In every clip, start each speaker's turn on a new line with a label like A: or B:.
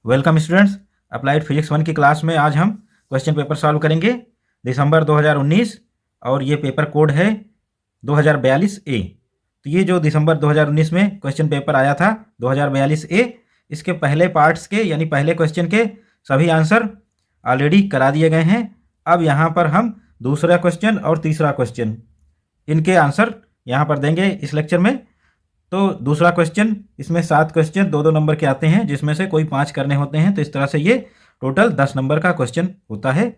A: Welcome students. Applied physics 1 की class में आज हम क्वेश्चन पेपर सॉल्व करेंगे दिसंबर 2019 और ये पेपर कोड है 2042 ए। तो ये जो दिसंबर 2019 में क्वेश्चन पेपर आया था 2042 ए, इसके पहले पार्ट्स के यानी पहले क्वेश्चन के सभी आंसर ऑलरेडी करा दिए गए हैं। अब यहाँ पर हम दूसरा क्वेश्चन और तीसरा क्वेश्चन इनके आंसर यहाँ पर देंगे इस लेक्चर में। तो दूसरा क्वेश्चन, इसमें 7 क्वेश्चन 2-2 नंबर के आते हैं, जिसमें से कोई 5 करने होते हैं। तो इस तरह से ये टोटल 10 नंबर का क्वेश्चन होता है।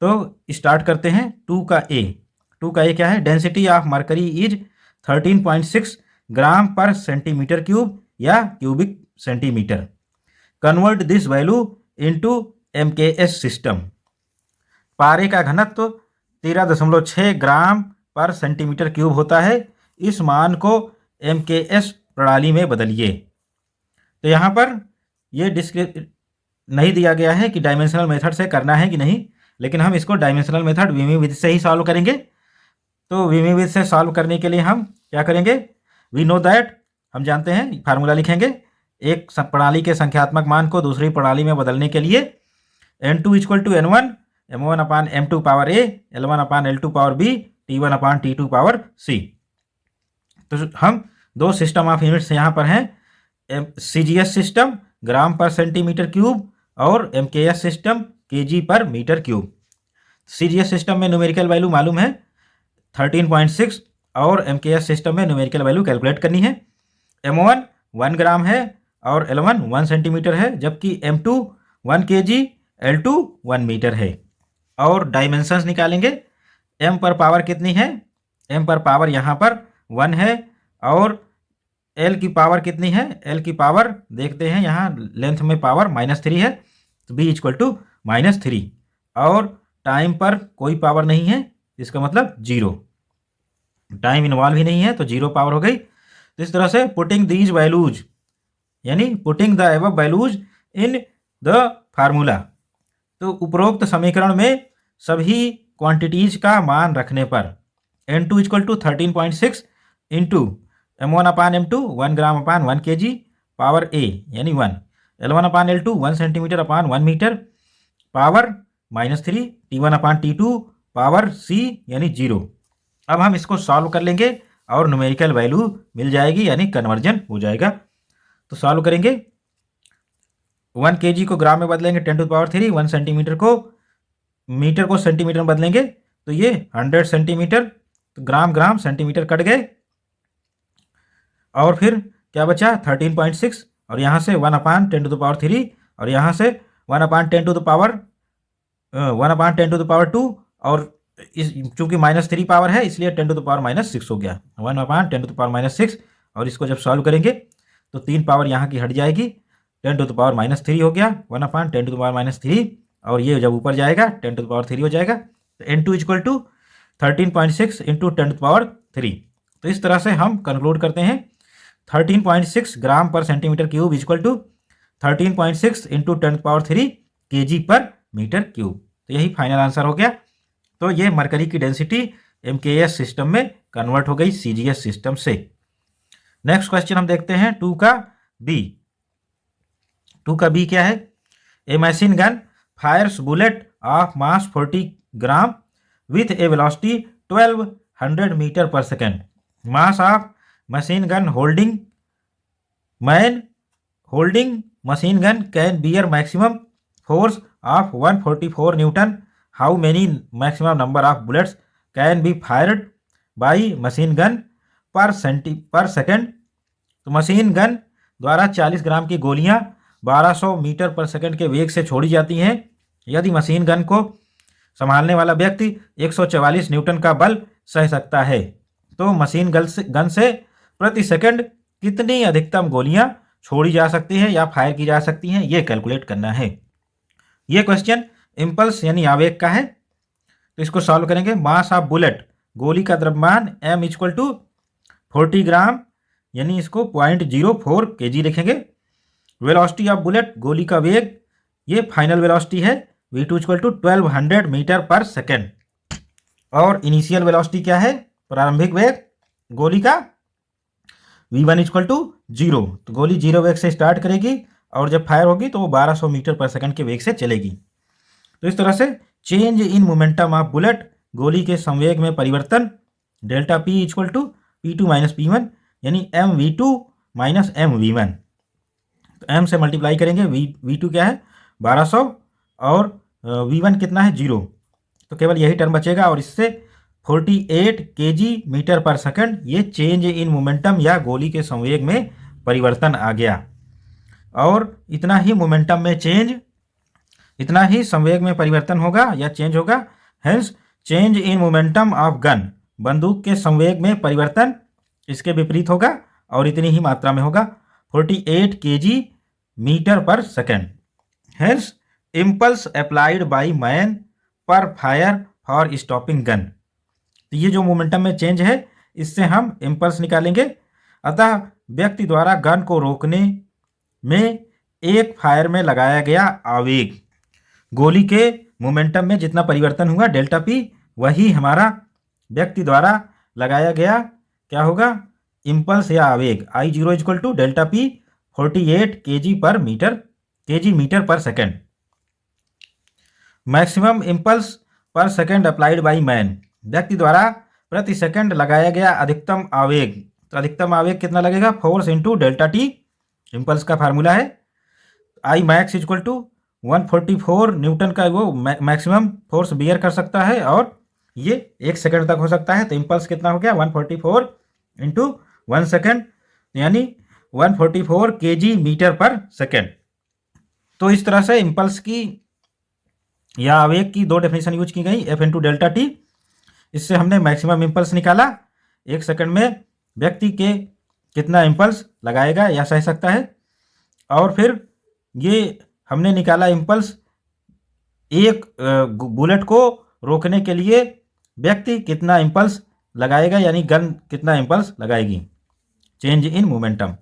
A: तो स्टार्ट करते हैं। 2 का ए क्या है? डेंसिटी ऑफ मरकरी इज 13.6 ग्राम पर सेंटीमीटर क्यूब या cubic centimetre. Convert this value into MKS system. पारे का घनत्व 13.6 ग्राम पर सेंटीमीटर क्यूब होता है। इस मान को एमकेएस प्रणाली में बदलिए। तो यहाँ पर ये नहीं दिया गया है कि डायमेंशनल मेथड से करना है कि नहीं, लेकिन हम इसको डायमेंशनल मेथड विमी विधि से ही सॉल्व करेंगे। तो विमी विधि से सॉल्व करने के लिए हम क्या करेंगे? वी नो दैट, हम जानते हैं, फार्मूला लिखेंगे। एक प्रणाली के संख्यात्मक मान को दूसरी प्रणाली में बदलने के लिए n2 = n1 m1 upon m2 power a l1 upon l2 power b t1 upon t2 power c। तो हम दो सिस्टम ऑफ यूनिट्स यहाँ पर हैं, सीजीएस सिस्टम ग्राम पर सेंटीमीटर क्यूब और एमकेएस सिस्टम केजी पर मीटर क्यूब। सीजीएस सिस्टम में न्यूमेरिकल वैल्यू मालूम है 13.6 और एमकेएस सिस्टम में न्यूमेरिकल वैल्यू कैलकुलेट करनी है। m1 1 ग्राम है और l1 1 सेंटीमीटर है, जबकि m2 1 kg l2 1 मीटर है। और डायमेंशंस निकालेंगे। m पर पावर कितनी है? m पर पावर यहाँ पर 1 है और l की पावर कितनी है? l की पावर देखते हैं, यहाँ लेंथ में पावर -3 है, तो b = -3। और टाइम पर कोई पावर नहीं है, इसका मतलब 0, टाइम इन्वॉल्व ही नहीं है, तो 0 पावर हो गई। तो इस तरह से पुटिंग दीज वैल्यूज यानी putting the above values in the formula. तो उपरोक्त समीकरण में सभी क्वांटिटीज का मान रखने पर n2 = 13.6 into m1 upon m2 1 gram upon 1 kg power a यानी 1 l1 अपान l2 1 सेंटीमीटर अपान 1 metre power -3 t1 upon t2 power c यानी 0। अब हम इसको सॉल्व कर लेंगे और न्यूमेरिकल वैल्यू मिल जाएगी, यानी कन्वर्जन हो जाएगा। तो सॉल्व करेंगे। 1 kg को ग्राम में बदलेंगे 10⁻3, 1 सेंटीमीटर को मीटर को सेंटीमीटर में बदलेंगे तो ये 100 सेंटीमीटर, तो ग्राम ग्राम सेंटीमीटर कट गए और फिर क्या बचा? 13.6 और यहाँ से 1/10⁻3 और यहाँ से 1/10⁻2 और इस चूंकि -3 पावर है इसलिए 10⁻6 हो गया, 1/10⁻6। और इसको जब सॉल्व करेंगे तो 3 पावर यहाँ की हट जाएगी, 10⁻3 हो गया 1/10⁻3 और ये जब ऊपर जाएगा 10⁻3 हो जाएगा। तो n2 = 13.6 इंटू 10⁻3। तो इस तरह से हम कंक्लूड करते हैं 13.6 ग्राम पर सेंटीमीटर क्यूब = 13.6 इंटू 10⁻3 kg पर मीटर क्यूब। तो यही फाइनल आंसर हो गया। तो ये मरकरी की डेंसिटी एमकेएस सिस्टम में कन्वर्ट हो गई सीजीएस सिस्टम से। नेक्स्ट क्वेश्चन हम देखते हैं 2 का बी क्या है? A machine gun fires bullet of mass 40 gram with a velocity 1200 meter per second. Mass of machine gun holding machine gun can bear maximum force of 144 Newton. How many maximum number of bullets can be fired by machine gun per second? तो machine gun द्वारा 40 ग्राम की गोलियां 1200 metre पर second के वेग से छोड़ी जाती हैं। यदि मशीन गन को संभालने वाला व्यक्ति 144 न्यूटन का बल सह सकता है, तो मशीन गन से प्रति सेकंड कितनी अधिकतम गोलियां छोड़ी जा सकती हैं या फायर की जा सकती हैं, ये कैलकुलेट करना है। ये क्वेश्चन इम्पल्स यानी आवेग का है, तो इसको सॉल्व करेंगे। मास ऑफ बुलेट, गोली का द्रव्यमान m = 40 ग्राम यानी इसको 0.04 kg लिखेंगे। वेलोसिटी ऑफ बुलेट, गोली का वेग, ये फाइनल वेलोसिटी है v2 = 1200 मीटर पर सेकेंड। और इनिशियल वेलोसिटी क्या है? प्रारंभिक वेग गोली का v1 = 0, तो गोली 0 वेग से स्टार्ट करेगी और जब फायर होगी तो वो 1200 मीटर पर सेकंड के वेग से चलेगी। तो इस तरह से change in momentum of bullet, गोली के संवेग में परिवर्तन, delta p equal to P2 minus P1 यानी mv2 माइनस mv1। तो m से मल्टीप्लाई करेंगे, v2 क्या है 1200 और v1 कितना है 0, तो केवल यही टर्म बचेगा और इससे 48 kg मीटर पर सेकंड ये चेंज इन मोमेंटम या गोली के संवेग में परिवर्तन आ गया। और इतना ही मोमेंटम में चेंज, इतना ही संवेग में परिवर्तन होगा या चेंज होगा। Hence change in momentum of gun, बंदूक के संवेग में परिवर्तन इसके विपरीत होगा और इतनी ही मात्रा में होगा 48 kg मीटर पर second. Hence impulse applied by man पर फायर फॉर स्टॉपिंग गन। तो ये जो मोमेंटम में चेंज है इससे हम इम्पल्स निकालेंगे। अतः व्यक्ति द्वारा गन को रोकने में एक फायर में लगाया गया आवेग, गोली के मोमेंटम में जितना परिवर्तन हुआ डेल्टा पी, वही हमारा व्यक्ति द्वारा लगाया गया क्या होगा इम्पल्स या आवेग। I0 equal to delta p 48 kg metre पर सेकेंड। मैक्सिमम इम्पल्स पर सेकेंड अप्लाइड बाई मैन, व्यक्ति द्वारा प्रति सेकंड लगाया गया अधिकतम आवेग। तो अधिकतम आवेग कितना लगेगा, force into delta t, impulse का फार्मूला है। I max equal to 144 newton का वो मैक्सिमम फोर्स बियर कर सकता है और ये 1 सेकंड तक हो सकता है। तो इम्पल्स कितना हो गया 144 इंटू 1 सेकेंड यानी 144 kg मीटर पर सेकेंड। तो इस तरह से इम्पल्स की या आवेग की 2 डेफिनेशन यूज की गई, एफ इंटू डेल्टा टी। इससे हमने मैक्सिमम इम्पल्स निकाला, 1 सेकंड में व्यक्ति के कितना इम्पल्स लगाएगा या सह सकता है। और फिर ये हमने निकाला इम्पल्स एक बुलेट को रोकने के लिए व्यक्ति कितना इम्पल्स लगाएगा यानी गन कितना इम्पल्स लगाएगी, चेंज इन मोमेंटम।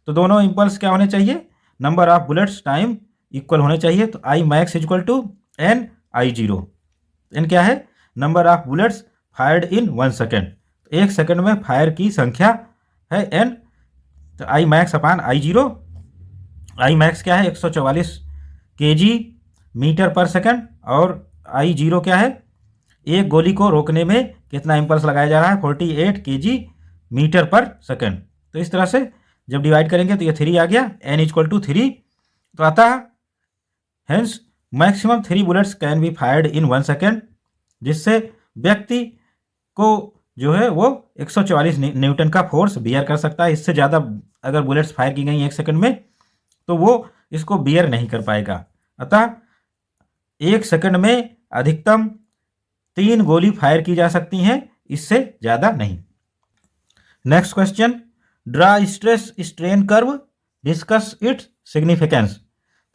A: तो दोनों इम्पल्स क्या होने चाहिए, number of bullets time equal होने चाहिए। तो I max equal to n I0। N क्या है, number of bullets fired in 1 second, 1 second में फायर की संख्या है एन। तो I max upon I0, I max क्या है 144 kg मीटर पर सेकेंड और I0 क्या है, एक गोली को रोकने में कितना इम्पल्स लगाया जा रहा है 48 kg मीटर पर सेकेंड। तो इस तरह से जब डिवाइड करेंगे तो ये 3 आ गया, n इक्वल टू 3। तो अतः hence maximum 3 bullets can be fired in 1 second, जिससे व्यक्ति को जो है वो 144 न्यूटन का फोर्स बियर कर सकता है। इससे ज़्यादा अगर बुलेट्स फायर की गई 1 सेकेंड में तो वो इसको बियर नहीं कर पाएगा। अतः 1 सेकेंड में अधिकतम 3 गोली फायर की जा सकती हैं, इससे ज़्यादा नहीं। Next question, draw stress strain curve, discuss its significance.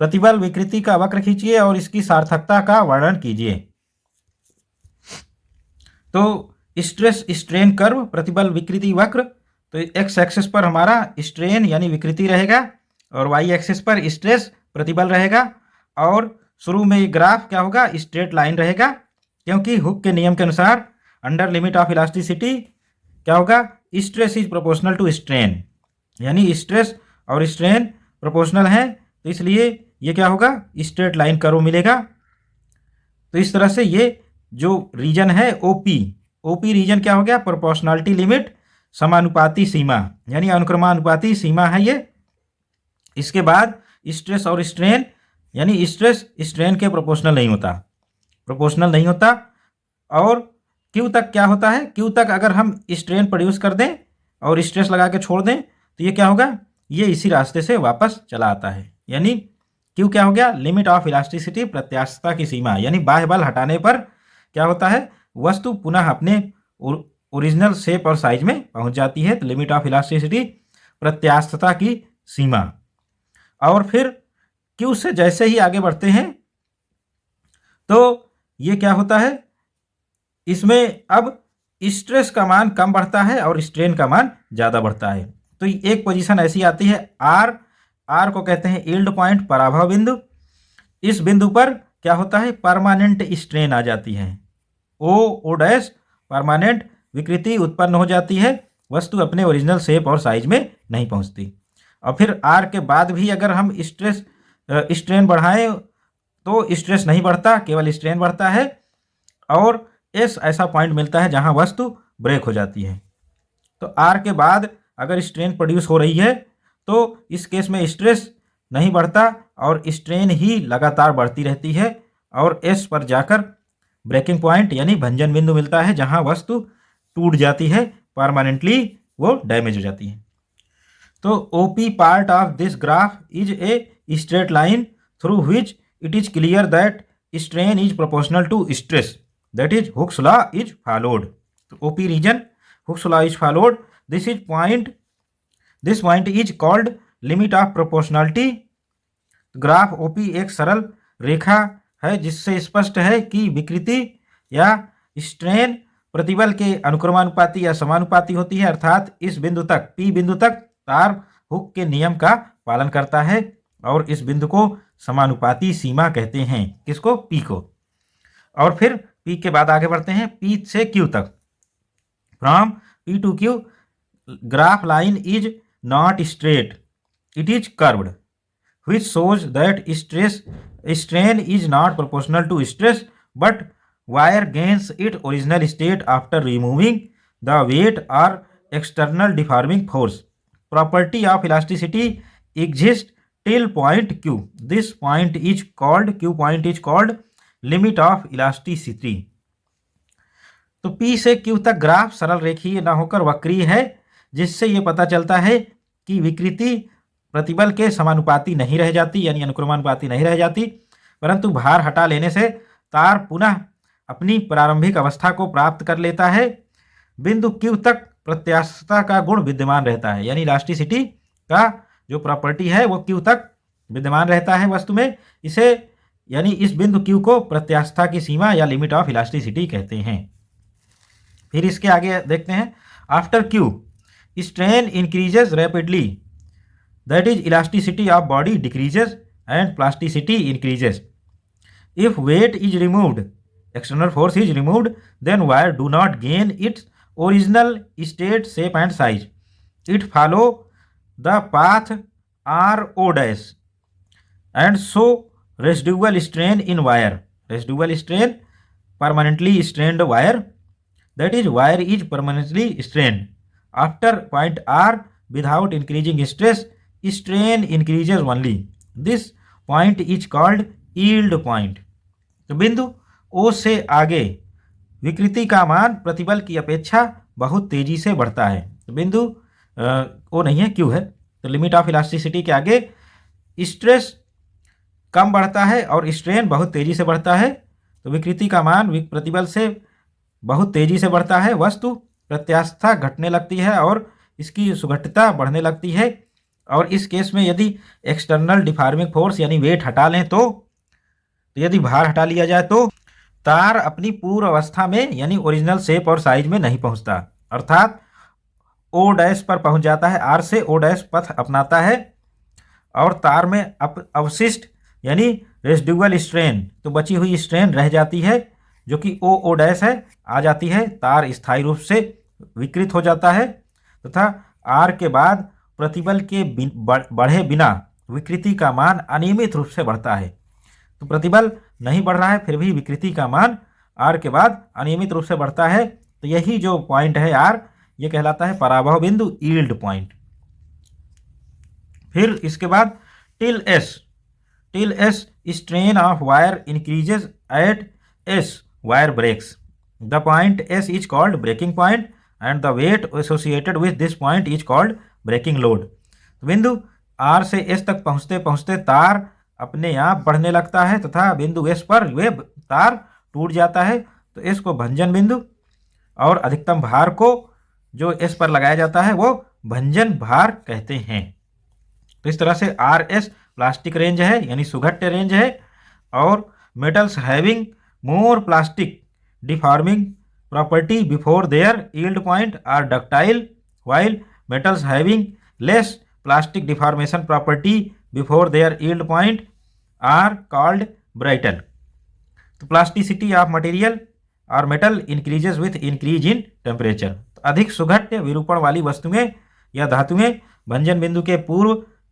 A: प्रतिबल विकृति का वक्र खींचिए और इसकी सार्थकता का वर्णन कीजिए। तो स्ट्रेस स्ट्रेन कर्व, प्रतिबल विकृति वक्र, तो एक्स एक्सिस पर हमारा स्ट्रेन यानी विकृति रहेगा और वाई एक्सिस पर स्ट्रेस प्रतिबल रहेगा। और शुरू में ग्राफ क्या होगा, स्ट्रेट लाइन रहेगा, क्योंकि हुक के नियम के अनुसार अंडर लिमिट ऑफ इलास्टिसिटी क्या होगा, stress is proportional to strain, यानी स्ट्रेस और स्ट्रेन प्रोपोर्शनल है, तो इसलिए ये क्या होगा स्ट्रेट लाइन कर्व मिलेगा। तो इस तरह से ये जो रीजन है ओपी रीजन क्या हो गया, प्रोपोर्शनलिटी लिमिट, समानुपाती सीमा यानी अनुक्रमानुपाती सीमा है ये। इसके बाद स्ट्रेस और स्ट्रेन यानी स्ट्रेस स्ट्रेन के प्रोपोर्शनल नहीं होता। और क्यू तक क्या होता है, क्यू तक अगर हम स्ट्रेन प्रोड्यूस कर दें और स्ट्रेस लगा के छोड़ दें तो ये क्या होगा, ये इसी रास्ते से वापस चला आता है। यानी क्यू क्या हो गया, लिमिट ऑफ इलास्टिसिटी, प्रत्यास्थता की सीमा, यानी बाह्य बल हटाने पर क्या होता है, वस्तु पुनः अपने ओरिजिनल शेप और साइज में पहुंच जाती है। तो लिमिट ऑफ इलास्टिसिटी, प्रत्यास्थता की सीमा। और फिर क्यू से जैसे ही आगे बढ़ते हैं तो ये क्या होता है, इसमें अब स्ट्रेस का मान कम बढ़ता है और स्ट्रेन का मान ज़्यादा बढ़ता है। तो एक पोजीशन ऐसी आती है आर को कहते हैं यील्ड पॉइंट, पराभव बिंदु। इस बिंदु पर क्या होता है, परमानेंट स्ट्रेन आ जाती है, ओ डैश परमानेंट विकृति उत्पन्न हो जाती है, वस्तु अपने ओरिजिनल शेप और साइज में नहीं पहुंचती। और फिर आर के बाद भी अगर हम स्ट्रेन बढ़ाएं तो स्ट्रेस नहीं बढ़ता, केवल स्ट्रेन बढ़ता है। और एस ऐसा पॉइंट मिलता है जहां वस्तु ब्रेक हो जाती है। तो आर के बाद अगर स्ट्रेन प्रोड्यूस हो रही है तो इस केस में स्ट्रेस नहीं बढ़ता और स्ट्रेन ही लगातार बढ़ती रहती है और एस पर जाकर ब्रेकिंग पॉइंट यानी भंजन बिंदु मिलता है जहां वस्तु टूट जाती है, परमानेंटली वो डैमेज हो जाती है। तो OP part of this graph is a straight line through which it is clear that strain is proportional to stress, that is Hooke's law is followed. तो OP region Hooke's law is followed, this point is called limit of proportionality. Graph OP एक सरल रेखा है जिससे स्पष्ट है कि विकृति या स्ट्रेन प्रतिबल के अनुक्रमानुपाती या समानुपाती होती है, अर्थात इस बिंदु तक पी बिंदु तक तार हुक के नियम का पालन करता है और इस बिंदु को समानुपाती सीमा कहते हैं। किसको? पी को। और फिर पी के बाद आगे बढ़ते हैं पी से क्यू तक। From P to Q graph line is not straight, it is curved, which shows that strain is not proportional to stress, but wire gains its original state after removing the weight or external deforming force. Property of elasticity exists till point Q. This point is called, Q point is called limit of elasticity. तो P से Q तक graph सरल रेखीय न होकर वक्रीय है, जिससे ये पता चलता है कि विकृति प्रतिबल के समानुपाती नहीं रह जाती यानी अनुक्रमानुपाती नहीं रह जाती, परंतु भार हटा लेने से तार पुनः अपनी प्रारंभिक अवस्था को प्राप्त कर लेता है। बिंदु Q तक प्रत्यास्थता का गुण विद्यमान रहता है, यानी इलास्टिसिटी का जो प्रॉपर्टी है वो Q तक विद्यमान रहता है वस्तु में। इसे यानी इस बिंदु Q को प्रत्यास्थता की सीमा या लिमिट ऑफ इलास्टिसिटी कहते हैं। फिर इसके आगे देखते हैं after Q strain increases rapidly, that is elasticity of body decreases and plasticity increases. If weight is removed, external force is removed, then wire do not gain its original state, shape and size. It follow the path RO dash and so residual strain in wire. Residual strain, permanently strained wire, that is wire is permanently strained. After point R without increasing stress, strain increases only. This point is called yield point. तो बिंदु O से आगे विकृति का मान प्रतिबल की अपेक्षा बहुत तेजी से बढ़ता है। तो बिंदु O नहीं है, Q है। तो लिमिट ऑफ इलास्टिसिटी के आगे स्ट्रेस कम बढ़ता है और स्ट्रेन बहुत तेजी से बढ़ता है। तो विकृति का मान प्रतिबल से बहुत तेजी से बढ़ता है, वस्तु प्रत्यास्थता घटने लगती है और इसकी सुगठिता बढ़ने लगती है। और इस केस में यदि एक्सटर्नल डिफॉर्मिंग फोर्स यानी वेट हटा लें तो यदि भार हटा लिया जाए तो तार अपनी पूर्व अवस्था में यानी ओरिजिनल शेप और साइज में नहीं पहुंचता, अर्थात O डैश पर पहुंच जाता है। R से O डैश पथ अपनाता है और तार में अवशिष्ट यानी रेसिडुअल स्ट्रेन, तो बची हुई स्ट्रेन रह जाती है जो कि O डैश है, आ जाती है। तार स्थायी रूप से विकृत हो जाता है तथा R के बाद प्रतिबल के बढ़े बिना विकृति का मान अनियमित रूप से बढ़ता है। तो प्रतिबल नहीं बढ़ रहा है फिर भी विकृति का मान R के बाद अनियमित रूप से बढ़ता है। तो यही जो पॉइंट है R, ये कहलाता है पराभव बिंदु, यील्ड पॉइंट। फिर इसके बाद till S strain of wire increases at S wire breaks. The point S is called breaking point and the weight associated with this point is called breaking load. तो बिंदु R से S तक पहुंचते पहुंचते तार अपने आप बढ़ने लगता है तथा बिंदु S पर वे तार टूट जाता है। तो S को भंजन बिंदु और अधिकतम भार को जो S पर लगाया जाता है वो भंजन भार कहते हैं। तो इस तरह से RS प्लास्टिक रेंज है यानी सुघट्य रेंज है, और metals having more plastic deforming property before their yield point are ductile, while metals having less plastic deformation property before their yield point are called brittle. तो plasticity of material or metal increases with increase in temperature. तो अधिक सुघट्य विरूपण वाली वस्तुएं या धातुएं भंजन बिंदु के पूर्व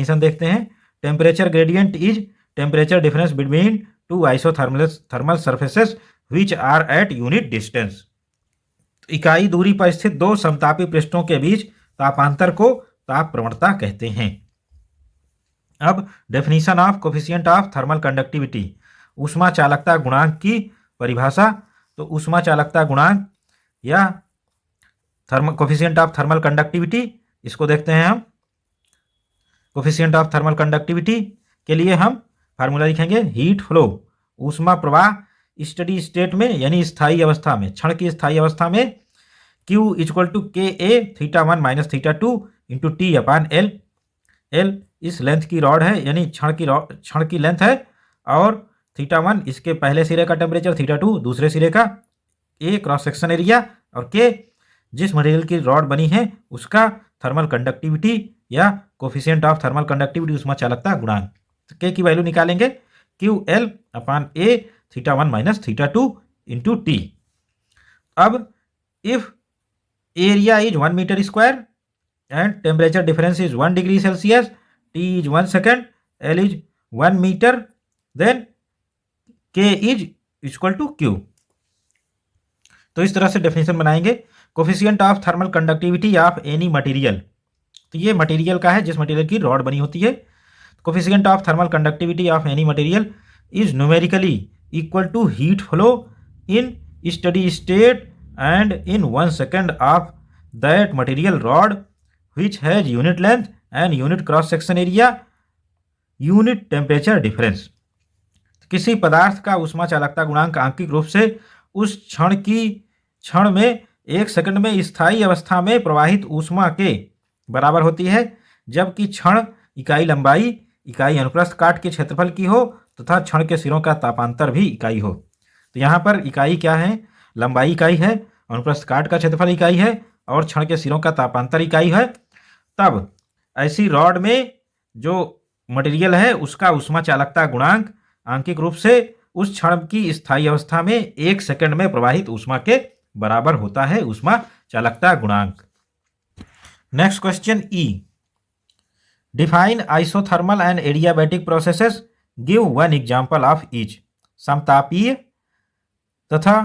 A: डेफिनेशन देखते हैं। Temperature gradient is temperature difference between two isothermal surfaces which are at unit distance. इकाई दूरी पर स्थित दो समतापी पृष्ठों के बीच तापांतर को ताप प्रवणता कहते हैं। अब definition of coefficient of thermal conductivity, ऊष्मा चालकता गुणांक की परिभाषा। तो ऊष्मा चालकता गुणांक या कोफिशिएंट ऑफ थर्मल कंडक्टिविटी, इसको देखते हैं हम। कोफिशिएंट ऑफ थर्मल कंडक्टिविटी के लिए हम फार्मूला लिखेंगे, हीट फ्लो, ऊष्मा प्रवाह स्टडी स्टेट में यानी स्थायी अवस्था में, क्षण की स्थायी अवस्था में, Q इक्वल टू के ए θ1 minus θ2 into T upon L. L इस लेंथ की रॉड है यानी क्षण की लेंथ है, और θ1 इसके पहले सिरे का टेम्परेचर, θ2 दूसरे सिरे का, ए क्रॉस सेक्शन एरिया, और के जिस मटेरियल की रॉड बनी है उसका थर्मल कंडक्टिविटी या कोफिशिएंट ऑफ थर्मल कंडक्टिविटी, ऊष्मा चालकता गुणांक। तो के की वैल्यू निकालेंगे, Q L upon A θ1 minus θ2 into t. अब if area is 1 metre square and temperature difference is 1 degree Celsius, t is 1 second, L is 1 metre, then K is equal to Q. तो इस तरह से definition बनाएंगे। Coefficient of thermal conductivity of any material, तो ये material का है जिस मटेरियल की रॉड बनी होती है। Coefficient of thermal conductivity of any material is numerically equal to heat flow in steady state and in 1 second of that material rod which has unit length and unit cross section area, unit temperature difference। किसी पदार्थ का ऊष्मा चालकता गुणांक आंकिक रूप से उस क्षण में 1 सेकंड में स्थायी अवस्था में प्रवाहित ऊष्मा के बराबर होती है, जबकि क्षण इकाई लंबाई इकाई अनुप्रस्थ काट के क्षेत्रफल की हो तथा क्षण के सिरों का तापांतर भी इकाई हो। तो यहाँ पर इकाई क्या है? लंबाई इकाई है, अनुप्रस्थ काट का क्षेत्रफल इकाई है और क्षण के सिरों का तापांतर इकाई है। तब ऐसी रॉड में जो मटेरियल है उसका ऊष्मा चालकता गुणांक आंकिक रूप से उस क्षण की स्थायी अवस्था में 1 सेकंड में प्रवाहित ऊष्मा के बराबर होता है, ऊष्मा चालकता गुणांक। Next question E, define isothermal and adiabatic processes, give one example of each. समतापीय तथा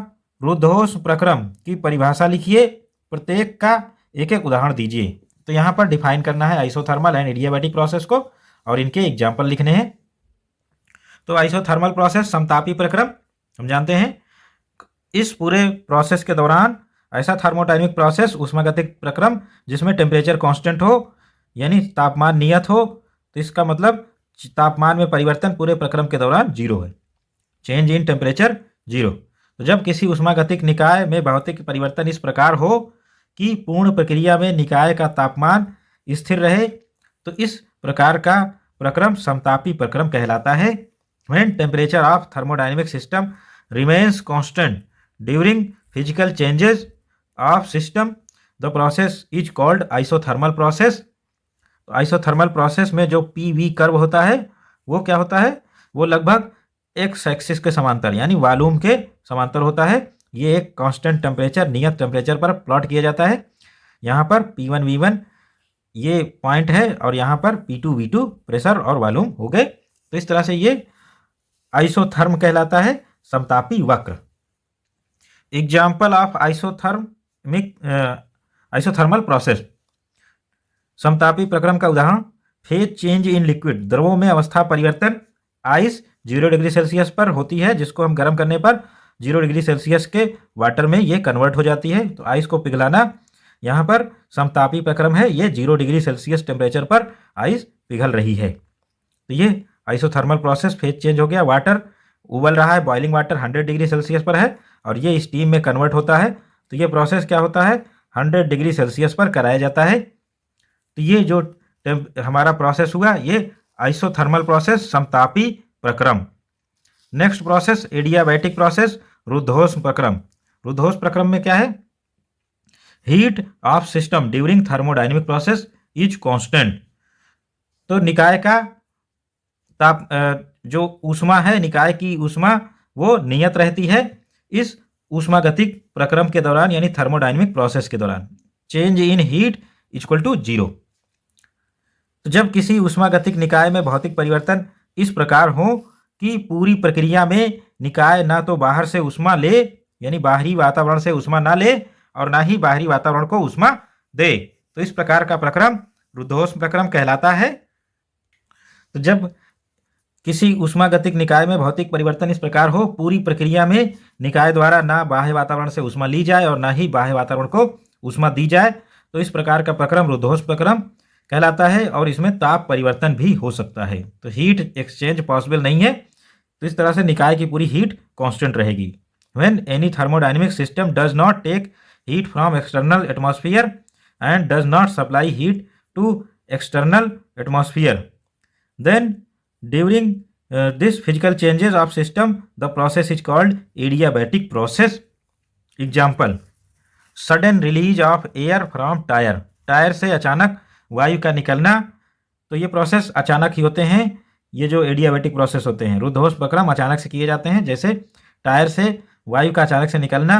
A: रुद्धोष्म प्रक्रम की परिभाषा लिखिए, प्रत्येक का एक एक उदाहरण दीजिए। तो यहाँ पर डिफाइन करना है आइसोथर्मल एंड एडियाबैटिक प्रोसेस को और इनके एग्जाम्पल लिखने हैं। तो आइसोथर्मल प्रोसेस, समतापी प्रक्रम, हम जानते हैं इस पूरे प्रोसेस के दौरान ऐसा थर्मोडायनेमिक प्रोसेस ऊष्मागतिक प्रक्रम जिसमें टेम्परेचर कांस्टेंट हो यानी तापमान नियत हो। तो इसका मतलब तापमान में परिवर्तन पूरे प्रक्रम के दौरान 0 है, चेंज इन टेम्परेचर 0। तो जब किसी ऊष्मागतिक निकाय में भौतिक परिवर्तन इस प्रकार हो कि पूर्ण प्रक्रिया में निकाय का तापमान स्थिर रहे तो इस प्रकार का प्रक्रम समतापी प्रक्रम कहलाता है। When temperature of thermodynamic system remains constant during physical changes of system the process is called isothermal process. तो आइसोथर्मल प्रोसेस में जो पी-वी कर्व होता है वो क्या होता है? वो लगभग एक्स एक्सिस के समांतर यानी वॉल्यूम के समांतर होता है। ये एक कांस्टेंट टेम्परेचर, नियत टेम्परेचर पर प्लॉट किया जाता है। यहाँ पर P1 V1 ये पॉइंट है और यहाँ पर P2 V2 प्रेशर और वॉल्यूम हो गए। तो इस तरह से ये आइसोथर्म कहलाता है, समतापी वक्र। एग्जाम्पल ऑफ आइसोथर्मल प्रोसेस, समतापी प्रक्रम का उदाहरण, फेज चेंज इन लिक्विड, द्रवों में अवस्था परिवर्तन। आइस 0 डिग्री सेल्सियस पर होती है जिसको हम गर्म करने पर 0 डिग्री सेल्सियस के वाटर में ये कन्वर्ट हो जाती है। तो आइस को पिघलाना यहाँ पर समतापी प्रक्रम है, ये 0 डिग्री सेल्सियस टेम्परेचर पर आइस पिघल रही है। तो ये आइसोथर्मल प्रोसेस, फेज चेंज हो गया, वाटर उबल रहा है, बॉइलिंग वाटर 100 डिग्री सेल्सियस पर है और ये स्टीम में कन्वर्ट होता है। तो ये प्रोसेस क्या होता है? 100 डिग्री सेल्सियस पर कराया जाता है। तो ये जो हमारा प्रोसेस हुआ ये आइसोथर्मल प्रोसेस, समतापी प्रक्रम। नेक्स्ट प्रोसेस एडियाबैटिक प्रोसेस, रुद्धोष्म प्रक्रम। रुद्धोष्म प्रक्रम में क्या है? Heat of system during thermodynamic process is constant. तो निकाय का जो ऊष्मा है, निकाय की ऊष्मा वो नियत रहती है इस ऊष्मागतिक प्रक्रम के दौरान यानी थर्मोडायनेमिक प्रोसेस के दौरान। Change in heat equal to 0। तो जब किसी ऊष्मागतिक निकाय में भौतिक परिवर्तन इस प्रकार हो कि पूरी प्रक्रिया में निकाय ना तो बाहर से ऊष्मा ले यानी बाहरी वातावरण से ऊष्मा ना ले और ना ही बाहरी वातावरण को ऊष्मा दे, तो इस प्रकार का प्रक्रम रुद्धोष्म प्रक्रम कहलाता है। तो जब किसी ऊष्मागतिक निकाय में भौतिक परिवर्तन इस प्रकार हो, पूरी प्रक्रिया में निकाय द्वारा ना बाह्य वातावरण से ऊष्मा ली जाए और ना ही बाह्य वातावरण को ऊष्मा दी जाए, तो इस प्रकार का प्रक्रम रुद्धोष्म प्रक्रम कहलाता है और इसमें ताप परिवर्तन भी हो सकता है। तो हीट एक्सचेंज पॉसिबल नहीं है। तो इस तरह से निकाय की पूरी हीट कांस्टेंट रहेगी। When any thermodynamic system does not take heat from external atmosphere and does not supply heat to external atmosphere, then during this physical changes of system the process is called adiabatic process. Example, sudden release of air from tyre, tyre से अचानक वायु का निकलना। तो ये process अचानक ही होते हैं, ये जो एडियाबैटिक प्रोसेस होते हैं। रुद्धोष्म प्रक्रम अचानक से किए जाते हैं, जैसे टायर से वायु का अचानक से निकलना।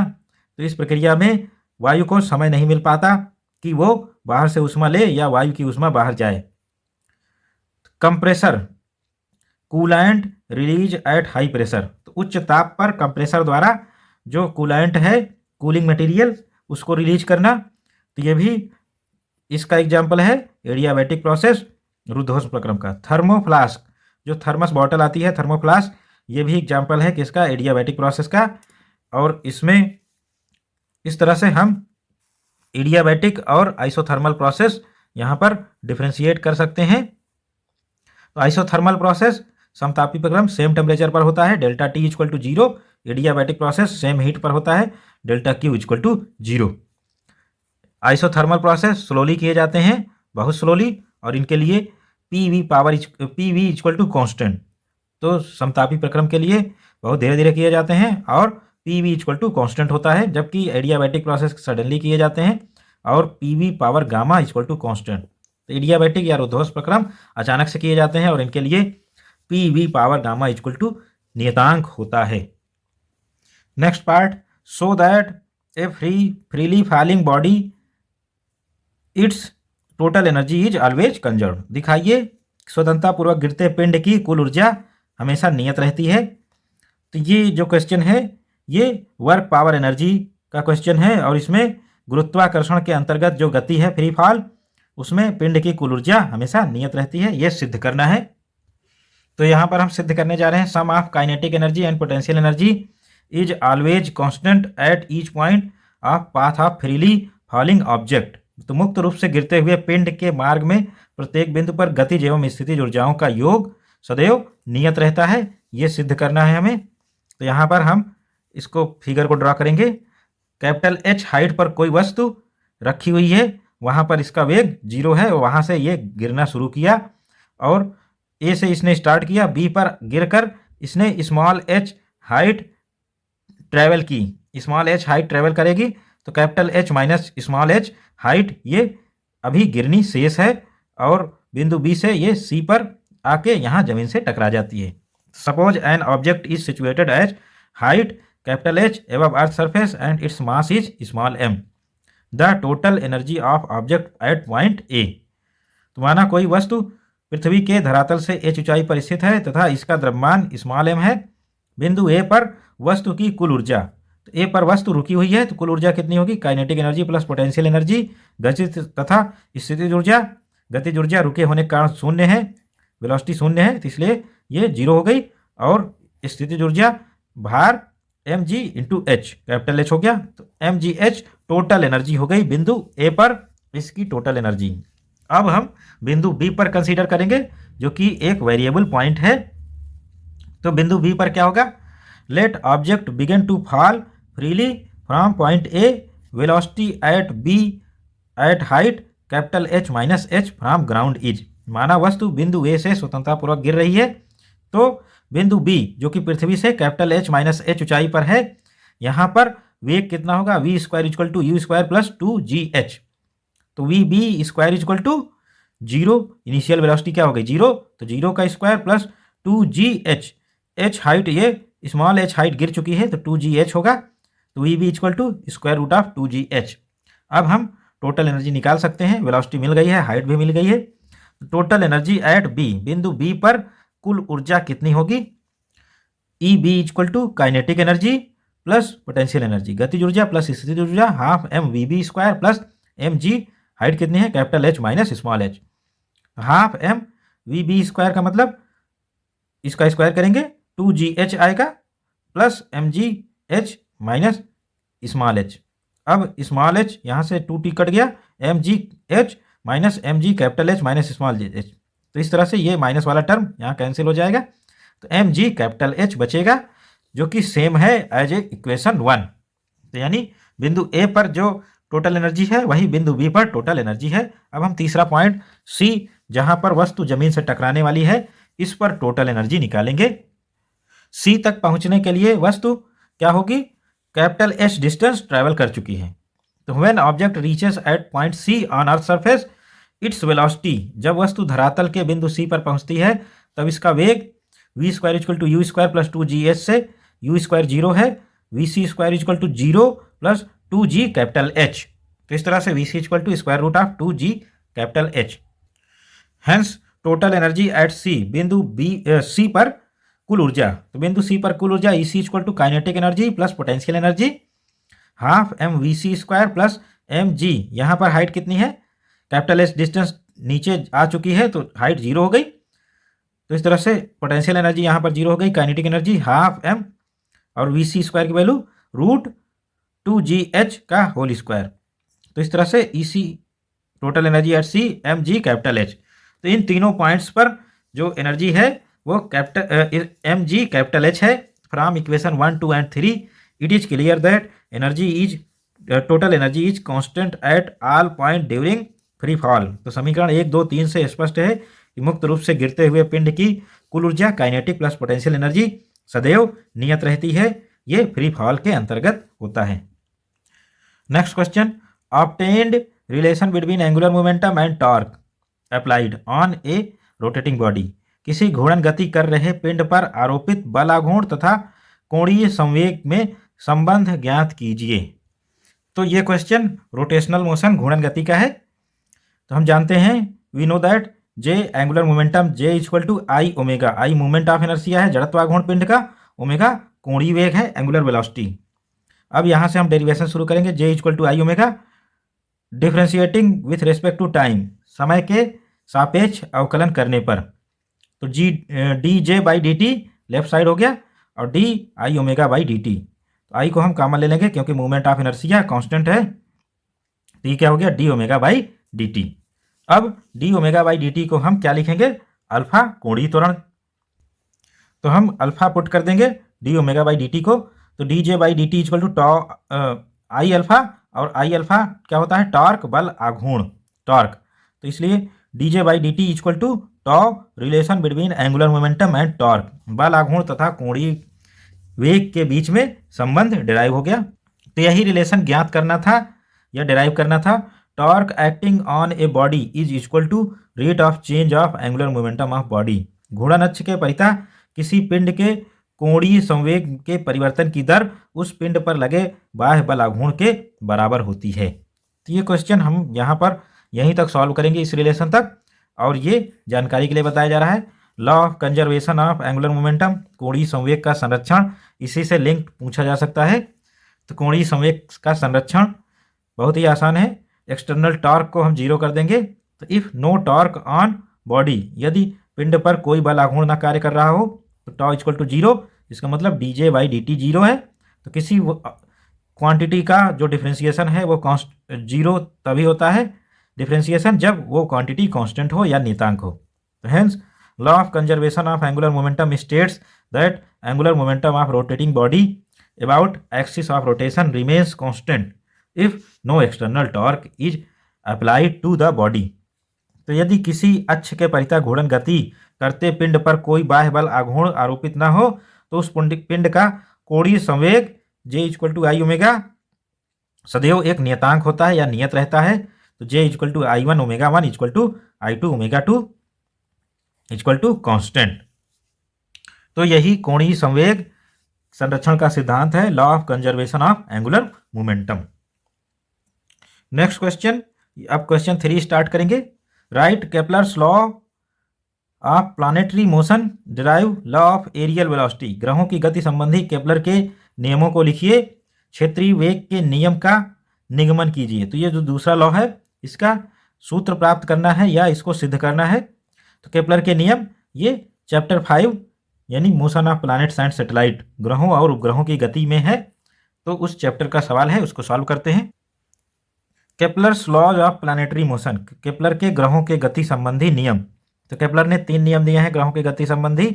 A: तो इस प्रक्रिया में वायु को समय नहीं मिल पाता कि वो बाहर से ऊष्मा ले या वायु की ऊष्मा बाहर जाए। Compressor, coolant release at high pressure, तो उच्च ताप पर कंप्रेसर द्वारा जो कूलेंट है, कूलिंग मटेरियल, उसको रिलीज करना। तो ये भी इसका एग्जाम्पल है एडियाबैटिक प्रोसेस रुद्धोष्म प्रक्रम का। थर्मोफ्लास्क, जो थर्मस बॉटल आती है, थर्मोफ्लास्क, ये भी एग्जाम्पल है किसका, एडियाबैटिक प्रोसेस का। और इसमें इस तरह से हम एडियाबैटिक और आइसोथर्मल प्रोसेस यहाँ पर डिफ्रेंशिएट कर सकते हैं। तो आइसोथर्मल प्रोसेस समतापी प्रक्रम सेम टेम्परेचर पर होता है, delta T equal to 0। Adiabatic process same heat पर होता है, delta Q equal to 0। Isothermal process slowly किए जाते हैं, बहुत स्लोली, और इनके लिए P V equal to constant. तो समतापी प्रक्रम के लिए बहुत धीरे धीरे किए जाते हैं और P V equal to constant होता है, जबकि एडियाबैटिक प्रोसेस सडनली किए जाते हैं और P V power gamma equal to constant. तो एडियाबैटिक या रुद्धोष प्रक्रम अचानक से किए जाते हैं और इनके लिए P V power gamma equal to नियतांक होता है। Next part, so that a freely falling body its total energy is always conserve. दिखाइए, स्वतंत्रतापूर्वक गिरते पिंड की कुल ऊर्जा हमेशा नियत रहती है। तो ये जो क्वेश्चन है ये वर्क पावर एनर्जी का क्वेश्चन है और इसमें गुरुत्वाकर्षण के अंतर्गत जो गति है फ्री फॉल, उसमें पिंड की कुल ऊर्जा हमेशा नियत रहती है, ये सिद्ध करना है। तो यहाँ पर हम सिद्ध करने जा रहे हैं, sum of kinetic energy and potential energy is always constant at each point of path of freely falling object. तो मुक्त रूप से गिरते हुए पिंड के मार्ग में प्रत्येक बिंदु पर गतिज एवं स्थितिज ऊर्जाओं का योग सदैव नियत रहता है, ये सिद्ध करना है हमें। तो यहाँ पर हम इसको फिगर को ड्रा करेंगे। कैपिटल एच हाइट पर कोई वस्तु रखी हुई है, वहाँ पर इसका वेग 0 है, वहाँ से ये गिरना शुरू किया और ए से इसने स्टार्ट किया, बी पर गिरकर इसने स्मॉल एच हाइट ट्रैवल की। स्मॉल एच हाइट ट्रैवल करेगी तो capital H minus small h height ये अभी गिरनी शेष है और बिंदु बी से ये सी पर आके यहाँ जमीन से टकरा जाती है। Suppose an object is situated as height capital H above earth surface and its mass is small m. The total energy of object at point A. तो माना कोई वस्तु पृथ्वी के धरातल से h ऊंचाई पर स्थित है तथा इसका द्रव्यमान स्मॉल m है। बिंदु ए पर वस्तु की कुल ऊर्जा, तो ए पर वस्तु रुकी हुई है तो कुल ऊर्जा कितनी होगी, kinetic energy plus potential energy, गतिज तथा स्थितिज ऊर्जा। गतिज ऊर्जा रुके होने के कारण शून्य है, वेलोसिटी शून्य है, तो इसलिए ये 0 हो गई। और स्थितिज ऊर्जा भार mg into H, capital H हो गया, तो mgh टोटल एनर्जी हो गई बिंदु ए पर इसकी टोटल एनर्जी। अब हम बिंदु बी पर कंसीडर करेंगे जो कि एक वेरिएबल पॉइंट है। तो बिंदु बी पर क्या होगा, let object begin to fall freely from point A, velocity at B at height capital H minus h from ground is. माना वस्तु बिंदु ए से स्वतंत्रतापूर्वक गिर रही है, तो बिंदु बी जो कि पृथ्वी से कैपिटल एच माइनस एच ऊंचाई पर है, यहाँ पर वेग कितना होगा, v square equal to you square plus 2gh। तो v B square equal to 0, initial velocity क्या हो गई 0, तो 0 का square plus 2gh। H height ये स्मॉल एच हाइट गिर चुकी है तो 2gh होगा, तो v B equal to square root of 2gh। अब हम टोटल एनर्जी निकाल सकते हैं, वेलोसिटी मिल गई है, हाइट भी मिल गई है। टोटल एनर्जी एट बी, बिंदु बी पर कुल ऊर्जा कितनी होगी, E B equal to kinetic energy plus potential energy, गतिज ऊर्जा प्लस स्थितिज ऊर्जा, half M v B square plus M g, height कितनी है capital H minus small h. Half M v B square का मतलब इसका स्क्वायर करेंगे 2gh आएगा plus mgh minus small h. अब स्मॉल एच यहाँ से 2t कट गया, mgh minus mg capital H minus small H, तो इस तरह से ये माइनस वाला टर्म यहाँ कैंसिल हो जाएगा, तो mg कैपिटल एच बचेगा जो कि सेम है एज ए इक्वेशन 1। तो यानी बिंदु ए पर जो टोटल एनर्जी है वही बिंदु बी पर टोटल एनर्जी है। अब हम तीसरा पॉइंट सी, जहां पर वस्तु जमीन से टकराने वाली है, इस पर टोटल एनर्जी निकालेंगे। सी तक पहुंचने के लिए वस्तु क्या होगी, कैपिटल एच डिस्टेंस ट्रैवल कर चुकी है। तो when object reaches at point C on earth surface its velocity, जब वस्तु धरातल के बिंदु सी पर पहुंचती है तब इसका वेग V square equal to you square plus 2gh से यू स्क्वायर 0 है, V C square equal to 0 plus 2g capital H. तो इस तरह से V C equal to square root of 2g capital H. Hence total energy at C, बिंदु B सी पर कुल ऊर्जा, तो बिंदु सी पर कुल ऊर्जा E C equal to kinetic energy plus potential energy, half M V C square plus M G. यहाँ पर हाइट कितनी है, कैपिटल एच डिस्टेंस नीचे आ चुकी है तो हाइट 0 हो गई, तो इस तरह से पोटेंशियल एनर्जी यहाँ पर 0 हो गई, काइनेटिक एनर्जी हाफ m और VC² की वैल्यू √2GH का होल स्क्वायर। तो इस तरह से EC total energy at C mg capital H। तो इन तीनों पॉइंट्स पर जो एनर्जी है वो कैपिटल mg कैपिटल H है। From equation 1, 2 and 3 it is clear that energy is total energy is constant at all point during free fall. तो समीकरण 1, 2, 3 से स्पष्ट है कि मुक्त रूप से गिरते हुए पिंड की कुल ऊर्जा काइनेटिक प्लस पोटेंशियल एनर्जी सदैव नियत रहती है। ये फ्री फॉल के अंतर्गत होता है। Next question, obtained relation between angular momentum and torque applied on A rotating body. किसी घूर्णन गति कर रहे पिंड पर आरोपित बल आघूर्ण तथा कोणीय संवेग में संबंध ज्ञात कीजिए। तो ये क्वेश्चन रोटेशनल मोशन घूर्णन गति का है। तो हम जानते हैं, we know that J angular momentum J equal to I omega. I movement of inertia है जड़त्वाघूर्ण पिंड का, ओमेगा कोणीय वेग है एंगुलर वेलोसिटी। अब यहाँ से हम डेरिवेशन शुरू करेंगे। J equal to I omega differentiating with respect to time, समय के सापेक्ष अवकलन करने पर। तो dJ/dt लेफ्ट साइड हो गया और dI ओमेगा/dt। तो आई को हम कॉमन ले लेंगे क्योंकि मूवमेंट ऑफ इनर्शिया कांस्टेंट है। तो ये क्या हो गया, d ओमेगा/dt। अब d ओमेगा/dt को हम क्या लिखेंगे, अल्फा कोणीय त्वरण। तो हम अल्फा पुट कर देंगे d ओमेगा/dt को। तो dJ/dt equal to I alpha, और आई अल्फा क्या होता है, टॉर्क बल आघूर्ण टॉर्क। तो इसलिए dJ/dt equal to tau relation between angular momentum and torque, बल आघूर्ण तथा कोणीय वेग के बीच में संबंध डिराइव हो गया। तो यही रिलेशन ज्ञात करना था या डिराइव करना था। Torque acting on a body is equal to rate of change of angular momentum of body. घूर्णन अक्ष के परितः किसी पिंड के कोणीय संवेग के परिवर्तन की दर उस पिंड पर लगे बाह्य बल आघूर्ण के बराबर होती है। तो ये क्वेश्चन हम यहाँ पर यहीं तक सॉल्व करेंगे, इस रिलेशन तक। और ये जानकारी के लिए बताया जा रहा है, law of conservation of angular momentum, कोणीय संवेग का संरक्षण, इसी से लिंक पूछा जा सकता है। तो कोणीय संवेग का संरक्षण बहुत ही आसान है। एक्सटर्नल टॉर्क को हम 0 कर देंगे। तो if no torque on body, यदि पिंड पर कोई बल आघूर्ण ना कार्य कर रहा हो तो टॉ इक्वल टू 0, इसका मतलब dJ/dt 0 है। तो किसी क्वांटिटी का जो डिफ्रेंसिएशन है वो 0 तभी होता है डिफ्रेंसिएशन जब वो क्वांटिटी कांस्टेंट हो या नियतांक हो। तो hence law of conservation of angular momentum states that angular momentum of rotating body about axis of rotation remains constant if no external torque is applied to the body. तो यदि किसी अक्ष के परितः घूर्णन गति करते पिंड पर कोई बाह्य बल आघूर्ण आरोपित न हो तो उस पिंड का कोणीय संवेग J equal to I omega सदैव एक नियतांक होता है या नियत रहता है। तो J equal to I1 omega 1 equal to I2 omega 2 equal to constant. तो यही कोणीय संवेग संरक्षण का सिद्धांत है, law of conservation of angular momentum. Next question, अब क्वेश्चन 3 स्टार्ट करेंगे। Right Kepler's law of planetary motion derive law of areal velocity. ग्रहों की गति संबंधी केपलर के नियमों को लिखिए, क्षेत्रीय वेग के नियम का निगमन कीजिए। तो ये जो दूसरा लॉ है इसका सूत्र प्राप्त करना है या इसको सिद्ध करना है। तो केपलर के नियम ये चैप्टर 5 यानी motion of planets and satellite, ग्रहों और उपग्रहों की गति में है। तो उस चैप्टर का सवाल है, उसको सॉल्व करते हैं। Kepler's laws of planetary motion, Kepler के ग्रहों के गति संबंधी नियम। तो केपलर ने 3 नियम दिए हैं ग्रहों के गति संबंधी।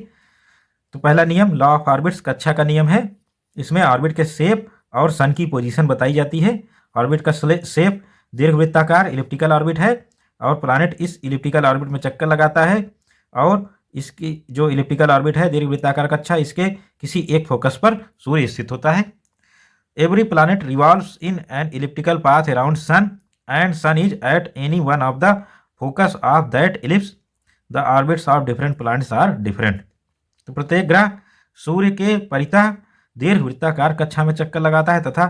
A: तो पहला नियम लॉ ऑफ ऑर्बिट्स, कक्षा का नियम है। इसमें ऑर्बिट के शेप और सन की पोजीशन बताई जाती है। ऑर्बिट का शेप दीर्घवृत्ताकार इलिप्टिकल ऑर्बिट है और प्लैनेट इस इलिप्टिकल ऑर्बिट में चक्कर लगाता है और इसकी जो इलिप्टिकल ऑर्बिट है दीर्घवृत्ताकार कक्षा, इसके किसी एक फोकस पर सूर्य स्थित होता है। Every planet revolves in an elliptical path around sun and sun is at any one of the focus of that ellipse. The orbits of different planets are different. तो प्रत्येक ग्रह सूर्य के परितः दीर्घवृत्ताकार कक्षा में चक्कर लगाता है तथा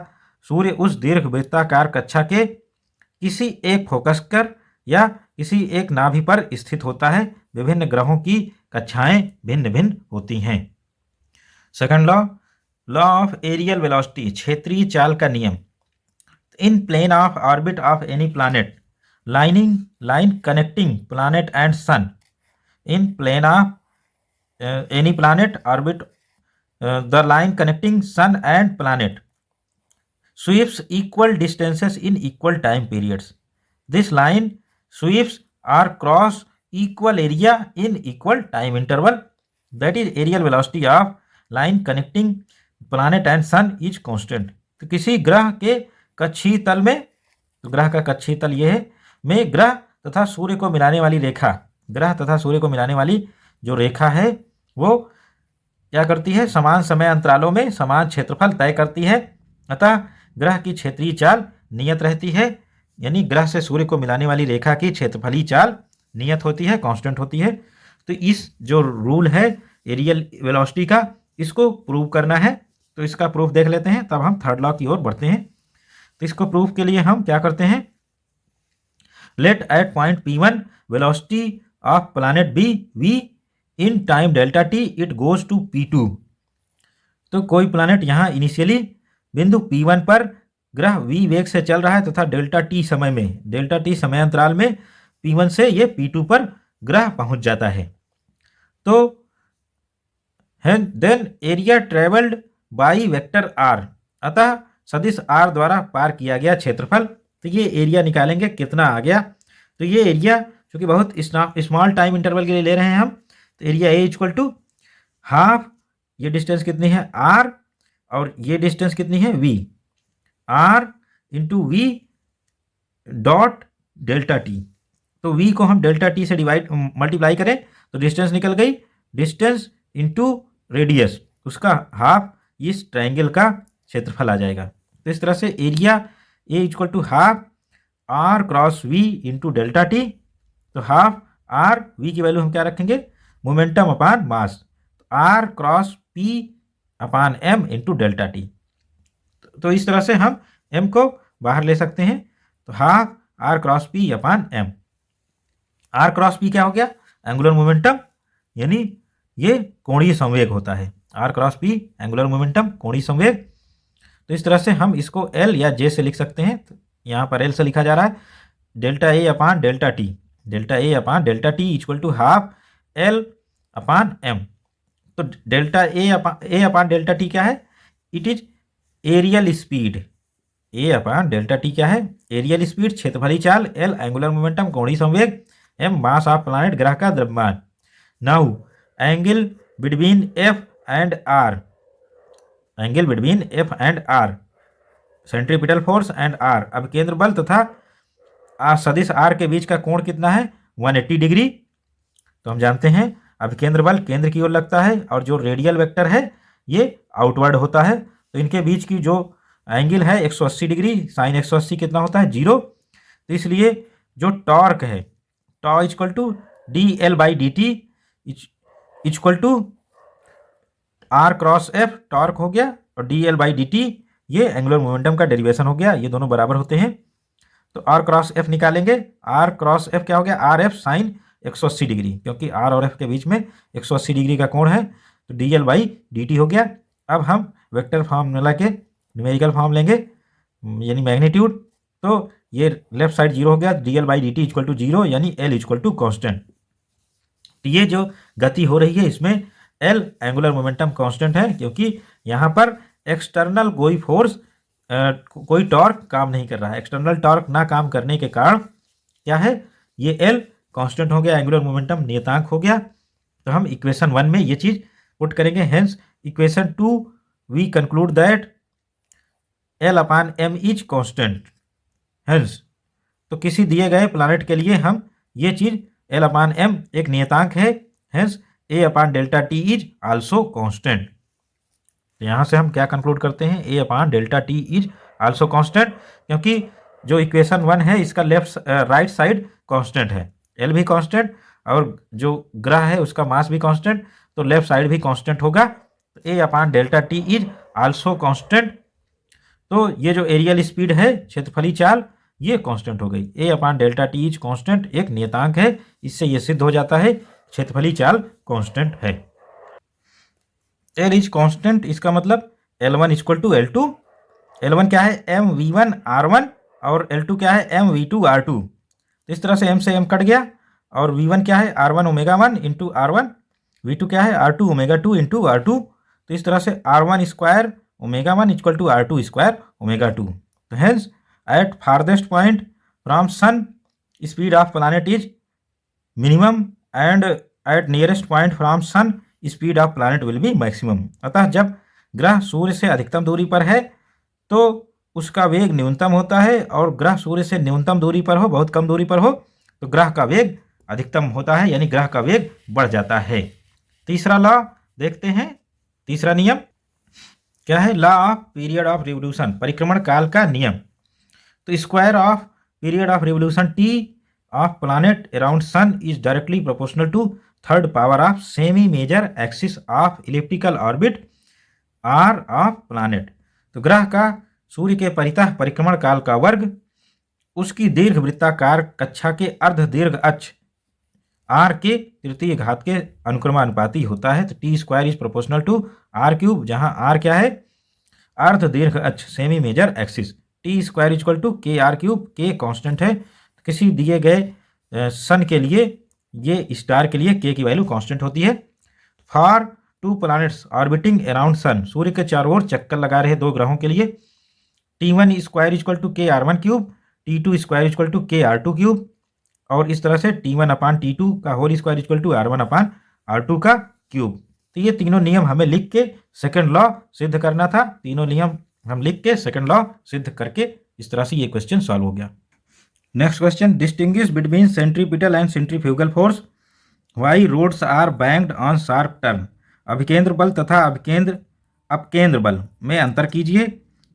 A: सूर्य उस दीर्घवृत्ताकार कक्षा के किसी एक फोकस कर या किसी एक नाभि पर स्थित होता है। विभिन्न ग्रहों की कक्षाएं भिन्न भिन्न होती हैं। Second law, law of areal velocity, क्षेत्रीय चाल का नियम। In plane of orbit of any planet, line connecting planet and sun, in plane of any planet orbit the line connecting sun and planet sweeps equal distances in equal time periods. This line sweeps or cross equal area in equal time interval. That is aerial velocity of line connecting planet and sun is constant. तो किसी ग्रह के कक्षीय तल में, तो ग्रह का कक्षीय तल ये है, में ग्रह तथा सूर्य को मिलाने वाली रेखा, ग्रह तथा सूर्य को मिलाने वाली जो रेखा है वो क्या करती है, समान समय अंतरालों में समान क्षेत्रफल तय करती है। अतः ग्रह की क्षेत्रीय चाल नियत रहती है, यानी ग्रह से सूर्य को मिलाने वाली रेखा की क्षेत्रफलीय चाल नियत होती है, कांस्टेंट होती है। तो इस जो रूल है एरियल वेलोसिटी का, इसको प्रूव करना है। तो इसका प्रूफ देख लेते हैं, तब हम थर्ड लॉ की ओर बढ़ते हैं। तो इसको प्रूफ के लिए हम क्या करते हैं, let at point P1 velocity of planet be v in time delta t it goes to P2। तो कोई प्लैनेट यहाँ इनिशियली बिंदु P1 पर ग्रह v वेग से चल रहा है तथा डेल्टा t समय में, डेल्टा t समय अंतराल में P1 से ये P2 पर ग्रह पहुंच जाता है। तो then area travelled by vector r, अतः सदिश r द्वारा पार किया गया क्षेत्रफल। तो ये एरिया निकालेंगे कितना आ गया। तो ये एरिया चूँकि बहुत स्मॉल टाइम इंटरवल के लिए ले रहे हैं हम, तो area A equal to half, ये डिस्टेंस कितनी है r, और ये डिस्टेंस कितनी है v, r into V dot delta t. तो v को हम डेल्टा टी से मल्टीप्लाई करें तो डिस्टेंस निकल गई, डिस्टेंस इंटू रेडियस, उसका हाफ इस ट्रायंगल का क्षेत्रफल आ जाएगा। तो इस तरह से area A equal to half r cross v into delta t. तो हाफ आर, वी की वैल्यू हम क्या रखेंगे, momentum upon mass, r cross p upon m into delta t. तो इस तरह से हम एम को बाहर ले सकते हैं। तो half r cross p upon m, r cross p क्या हो गया, एंगुलर मोमेंटम, यानी ये कोणीय संवेग होता है। R cross p angular momentum, कोणीय संवेग। तो इस तरह से हम इसको एल या जे से लिख सकते हैं। तो यहाँ पर एल से लिखा जा रहा है delta A upon delta t, delta A upon delta T equal to half L upon m. तो delta A upon delta t क्या है, it is areal speed, A upon delta t क्या है, एरियल स्पीड क्षेत्रफलीय चाल, L angular momentum कोणीय संवेग, M mass of planet ग्रह का द्रव्यमान। Now angle between F and r, angle between F and r, centripetal force and r. अब केंद्र बल तथा सदिश आर के बीच का कोण कितना है, 180 डिग्री। तो हम जानते हैं अब केंद्र बल केंद्र की ओर लगता है और जो रेडियल वेक्टर है ये आउटवर्ड होता है। तो इनके बीच की जो एंगल है 180 डिग्री, साइन 180 कितना होता है, 0। तो इसलिए जो टॉर्क है, tau equal to D L by D T equal to R cross F, torque हो गया, और D L by D T ये एंगुलर मोमेंटम का डेरिवेशन हो गया, ये दोनों बराबर होते हैं। तो आर क्रॉस एफ निकालेंगे, आर क्रॉस एफ क्या हो गया, आर एफ साइन 180 डिग्री, क्योंकि आर और एफ के बीच में 180 डिग्री का कोण है। तो D L by D T हो गया। अब हम वेक्टर फॉर्मूला के न्यूमेरिकल फॉर्म लेंगे, यानी मैग्नीट्यूड। तो ये लेफ्ट साइड 0 हो गया, d L by D T equal to 0, यानी एल इक्वल टू कॉन्स्टेंट। तो ये जो गति हो रही है इसमें एल एंगुलर मोमेंटम कांस्टेंट है, क्योंकि यहाँ पर एक्सटर्नल कोई फोर्स, कोई टॉर्क काम नहीं कर रहा है। एक्सटर्नल टॉर्क ना काम करने के कारण क्या है, ये एल कांस्टेंट हो गया, एंगुलर मोमेंटम नियतांक हो गया। तो हम इक्वेशन 1 में ये चीज़ पुट करेंगे। Hence equation 2 we conclude that L upon m is constant. Hence तो किसी दिए गए प्लैनेट के लिए हम ये चीज़ एल अपान एम एक नियतांक है, hence A upon delta T is also constant. तो यहाँ से हम क्या कंक्लूड करते हैं, A upon delta T is also constant, क्योंकि जो इक्वेशन 1 है इसका राइट साइड कांस्टेंट है, एल भी कांस्टेंट और जो ग्रह है उसका मास भी कांस्टेंट, तो लेफ्ट साइड भी कांस्टेंट होगा। तो A upon delta T is also constant. तो ये जो एरियल स्पीड है, क्षेत्रफलीय चाल, ये कांस्टेंट हो गई। A upon delta T is constant एक नियतांक है, इससे ये सिद्ध हो जाता है क्षेत्रफलीय चाल कांस्टेंट है। एल इज कांस्टेंट, इसका मतलब L1 equal to L2। L1 क्या है, m v one r one, और L2 क्या है, m v two r two. तो इस तरह से m से m कट गया, और V1 क्या है, R1 omega 1 into R1, V2 क्या है, R2 ओमेगा 2 इंटू R2। तो इस तरह से R1 square omega 1 equal to R2 square omega 2। तो hence at farthest point from sun speed of planet is minimum and at nearest point from sun speed of planet will be maximum. अतः जब ग्रह सूर्य से अधिकतम दूरी पर है तो उसका वेग न्यूनतम होता है, और ग्रह सूर्य से न्यूनतम दूरी पर हो, बहुत कम दूरी पर हो, तो ग्रह का वेग अधिकतम होता है, यानी ग्रह का वेग बढ़ जाता है। तीसरा लॉ देखते हैं। तीसरा नियम क्या है, law of period of revolution, परिक्रमण काल का नियम। तो square of period of revolution T of planet around sun is directly proportional to third power of semi major axis of elliptical orbit r of planet. तो ग्रह का सूर्य के परितः परिक्रमण काल का वर्ग उसकी दीर्घ वृत्ताकार कक्षा के अर्ध दीर्घ अक्ष आर के तृतीय घात के अनुक्रमानुपाती होता है। तो T square is proportional to r cube, जहां आर क्या है, अर्ध दीर्घ अक्ष semi major axis. T square equal to k r cube, k constant है, किसी दिए गए सन के लिए, ये स्टार के लिए के की वैल्यू कांस्टेंट होती है। For two planets orbiting around sun, सूर्य के चारों ओर चक्कर लगा रहे दो ग्रहों के लिए, T1 square equal to k r one cube, T2 square equal to k r two cube, और इस तरह से T1 अपान T2 का whole square equal to R1 upon R2 का क्यूब। तो ये तीनों नियम हमें लिख के सेकंड लॉ सिद्ध करना था। तीनों नियम हम लिख के सेकंड लॉ सिद्ध करके इस तरह से ये क्वेश्चन सॉल्व हो गया। Next question, distinguish between centripetal and centrifugal force why roads are banked on sharp turn. अभिकेंद्र बल तथा अपकेंद्र बल में अंतर कीजिए।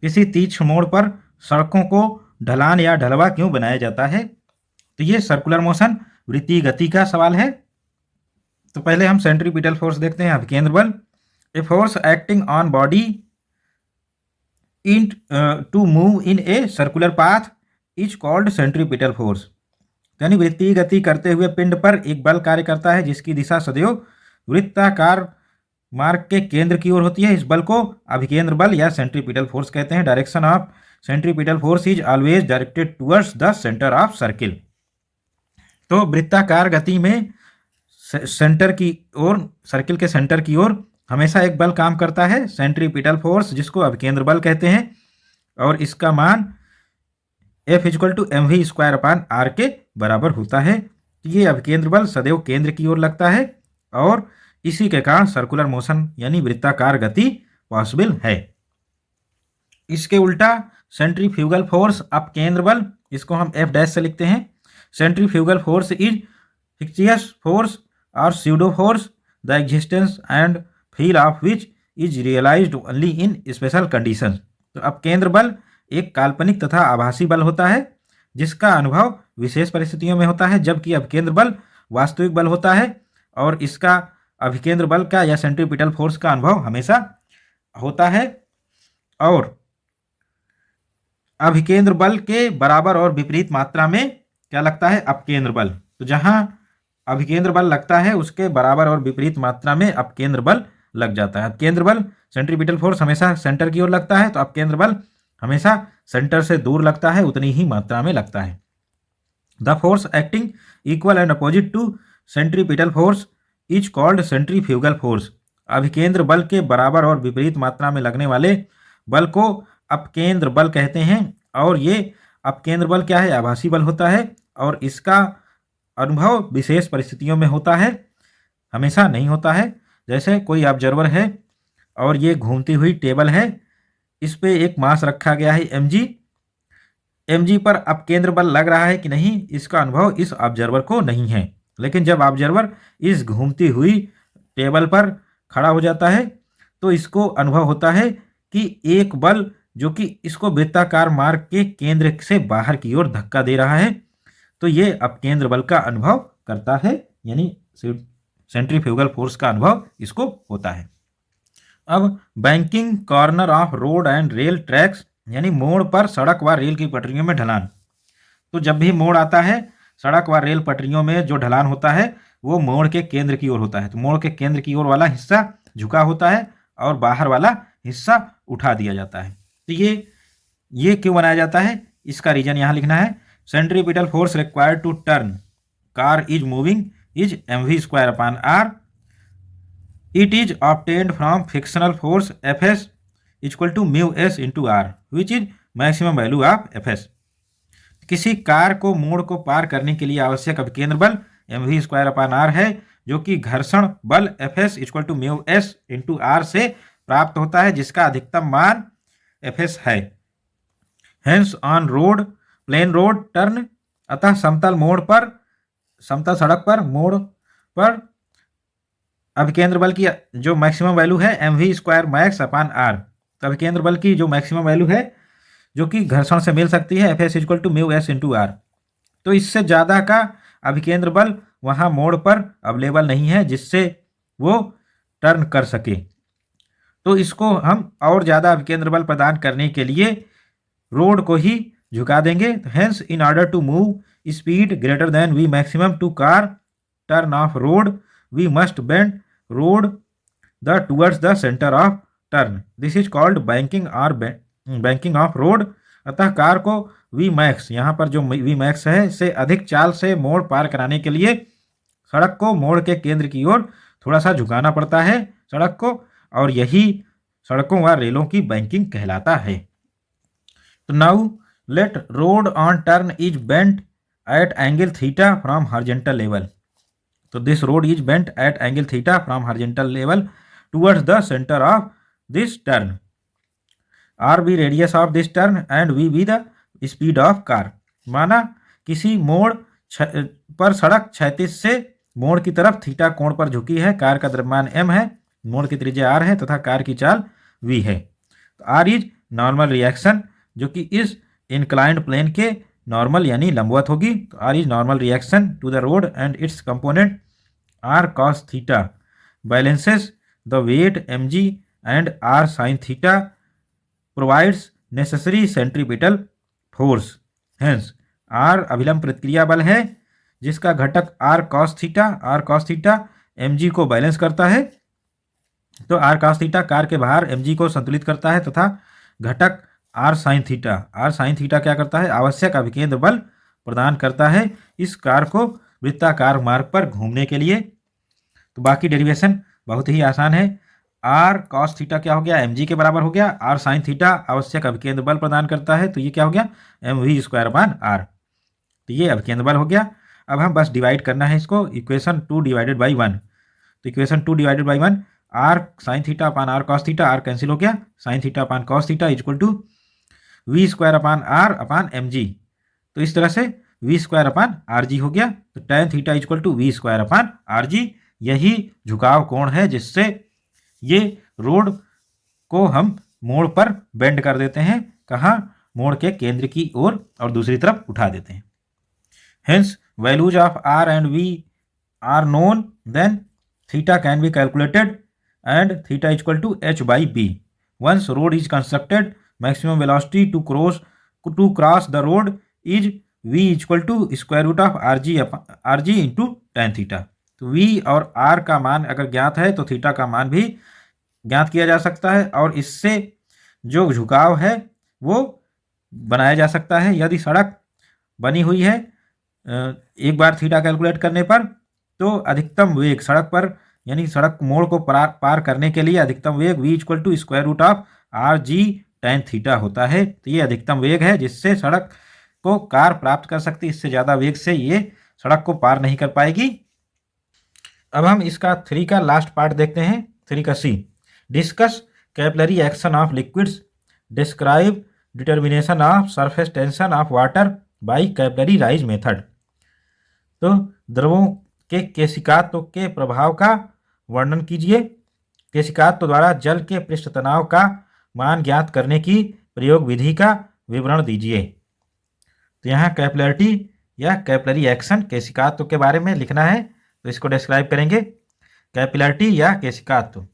A: किसी तीक्ष्ण मोड़ पर सड़कों को ढलान या ढलवा क्यों बनाया जाता है। तो ये सर्कुलर मोशन, वृत्तीय गति का सवाल है। तो पहले हम सेंट्रीपिटल फोर्स देखते हैं, अभिकेंद्र बल। A force acting on body in to move in a circular path is called centripetal force. यानी वृत्तीय गति करते हुए पिंड पर एक बल कार्य करता है जिसकी दिशा सदैव वृत्ताकार मार्ग के केंद्र की ओर होती है। इस बल को अभिकेंद्र बल या सेंट्रीपिटल फोर्स कहते हैं। Direction of centripetal force is always directed towards the centre of circle. तो वृत्ताकार गति में सेंटर की ओर, सर्किल के सेंटर की ओर हमेशा एक बल काम करता है, सेंट्रीपिटल फोर्स, जिसको अभिकेंद्र बल कहते हैं, और इसका मान F equal to mv square upon r के बराबर होता है। तो ये अभिकेंद्र बल सदैव केंद्र की ओर लगता है, और इसी के कारण सर्कुलर मोशन यानी वृत्ताकार गति पॉसिबल है। इसके उल्टा सेंट्रीफ्यूगल फोर्स अपकेंद्र बल, इसको हम F डैश से लिखते हैं। Centrifugal force is fictitious force और pseudo force the existence and feel of which is realised only in special conditions. तो अपकेंद्र बल एक काल्पनिक तथा आभासी बल होता है जिसका अनुभव विशेष परिस्थितियों में होता है, जबकि अपकेंद्र बल वास्तविक बल होता है, और इसका अभिकेंद्र बल का या सेंट्रीपिटल फोर्स का अनुभव हमेशा होता है। और अभिकेंद्र बल के बराबर और विपरीत मात्रा में क्या लगता है, अपकेंद्र बल। तो जहां अभिकेंद्र बल लगता है उसके बराबर और विपरीत मात्रा में अपकेंद्र बल लग जाता है। अपकेंद्र बल, सेंट्रीपिटल फोर्स हमेशा सेंटर की ओर लगता है, तो अपकेंद्र बल हमेशा सेंटर से दूर लगता है, उतनी ही मात्रा में लगता है। The force acting equal and opposite to centripetal force is called centrifugal force. अभिकेंद्र बल के बराबर और विपरीत मात्रा में लगने वाले बल को अपकेंद्र बल कहते हैं, और ये अपकेंद्र बल क्या है, आभासी बल होता है, और इसका अनुभव विशेष परिस्थितियों में होता है, हमेशा नहीं होता है। जैसे कोई ऑब्जर्वर है और ये घूमती हुई टेबल है, इस पे एक मास रखा गया है mg पर अपकेंद्र बल लग रहा है कि नहीं, इसका अनुभव इस ऑब्जर्वर को नहीं है। लेकिन जब ऑब्जर्वर इस घूमती हुई टेबल पर खड़ा हो जाता है तो इसको अनुभव होता है कि एक बल जो कि इसको वृत्ताकार मार्ग के केंद्र से बाहर की ओर धक्का दे रहा है, तो ये अपकेंद्र बल का अनुभव करता है, यानी सेंट्रीफ्यूगल फोर्स का अनुभव इसको होता है। अब banking corner of road and rail tracks, यानी मोड़ पर सड़क व रेल की पटरियों में ढलान। तो जब भी मोड़ आता है, सड़क व रेल पटरियों में जो ढलान होता है वो मोड़ के केंद्र की ओर होता है। तो मोड़ के केंद्र की ओर वाला हिस्सा झुका होता है और बाहर वाला हिस्सा उठा दिया जाता है। तो ये क्यों बनाया जाता है, इसका रीजन यहाँ लिखना है। Centripetal force required to turn car is moving is mv square upon r. It is obtained from frictional force F s equal to mu s into r which is maximum value of F s. किसी car को मोड़ को पार करने के लिए आवश्यक अभिकेंद्र बल m v square upon r है, जो कि घर्षण बल F s equal to mu s into r से प्राप्त होता है, जिसका अधिकतम मान एफ एस है। Hence on road plane road turn, अतः समतल मोड़ पर, समतल सड़क पर मोड़ पर अभिकेंद्र बल की जो मैक्सिमम वैल्यू है m v square max upon r. तो अभिकेंद्र बल की जो मैक्सिमम वैल्यू है जो कि घर्षण से मिल सकती है F s equal to mu s into r. तो इससे ज़्यादा का अभिकेंद्र बल वहाँ मोड़ पर अवेलेबल नहीं है जिससे वो टर्न कर सके। तो इसको हम और ज़्यादा अभिकेंद्र बल प्रदान करने के लिए रोड को ही झुका देंगे। Hence in order to move speed greater than v maximum to car turn of road we must bend road the towards the centre of turn, this is called banking और बैंकिंग ऑफ रोड। अतः car को v max, यहाँ पर जो V max है, से अधिक चाल से मोड़ पार कराने के लिए सड़क को मोड़ के केंद्र की ओर थोड़ा सा झुकाना पड़ता है सड़क को, और यही सड़कों व रेलों की बैंकिंग कहलाता है। तो now let road on turn is bent at angle theta from horizontal level. तो this road is bent at angle theta from horizontal level towards the centre of this turn, r be radius of this turn and v be the speed of car. माना किसी मोड़ पर सड़क क्षैतिज से मोड़ की तरफ थीटा कोण पर झुकी है, कार का द्रव्यमान m है, मोड़ की त्रिज्या r है तथा कार की चाल v है। तो r इज नॉर्मल रिएक्शन, जो कि इस इंक्लाइंड प्लेन के नॉर्मल यानी लंबवत होगी। तो r is normal reaction to the road and its component r cos theta balances the weight mg and r sin theta provides necessary centripetal force. Hence r अभिलंब प्रतिक्रिया बल है जिसका घटक r cos थीटा mg को balance करता है। तो r cos थीटा कार के बाहर mg को संतुलित करता है तथा घटक r sin थीटा क्या करता है, आवश्यक अभिकेंद्र बल प्रदान करता है इस कार को वृत्ताकार मार्ग पर घूमने के लिए। तो बाकी डेरिवेशन बहुत ही आसान है। r cos थीटा क्या हो गया, mg के बराबर हो गया। r sin थीटा आवश्यक अभिकेंद्र बल प्रदान करता है, तो ये क्या हो गया, m v square upon r. तो ये अभिकेंद्र बल हो गया। अब हम बस डिवाइड करना है इसको, इक्वेशन 2 डिवाइडेड बाई 1। तो equation 2 divided by 1, r sin theta upon r cos theta, r cancel हो गया, sin theta upon cos theta equal to v square upon r upon mg। तो इस तरह से v square upon r g हो गया। तो tan theta equal to v square upon r g, यही झुकाव कोण है जिससे ये रोड को हम मोड़ पर बेंड कर देते हैं, कहाँ, मोड़ के केंद्र की ओर और दूसरी तरफ उठा देते हैं। Hence values of r and v are known, then theta can be calculated and theta equal to h by b. Once road is constructed, maximum velocity to cross the road is v equal to square root of rg into tan theta. तो v और r का मान अगर ज्ञात है तो theta का मान भी ज्ञात किया जा सकता है और इससे जो झुकाव है वो बनाया जा सकता है। यदि सड़क बनी हुई है एक बार थीटा कैलकुलेट करने पर, तो अधिकतम वेग सड़क पर यानी सड़क मोड़ को पार करने के लिए अधिकतम वेग v equal to square root of r g tan theta होता है। तो ये अधिकतम वेग है जिससे सड़क को कार प्राप्त कर सकती है, इससे ज़्यादा वेग से ये सड़क को पार नहीं कर पाएगी। अब हम इसका 3 का लास्ट पार्ट देखते हैं, 3 का C. Discuss capillary action of liquids, describe determination of surface tension of water by capillary rise method. तो द्रवों के केशिकात्व के प्रभाव का वर्णन कीजिए। केशिकात्व द्वारा जल के पृष्ठ तनाव का मान ज्ञात करने की प्रयोग विधि का विवरण दीजिए। तो यहाँ कैपिलरिटी या कैपिलरी एक्शन केशिकात्व के बारे में लिखना है, तो इसको डिस्क्राइब करेंगे। कैपिलरिटी या केशिकात्व,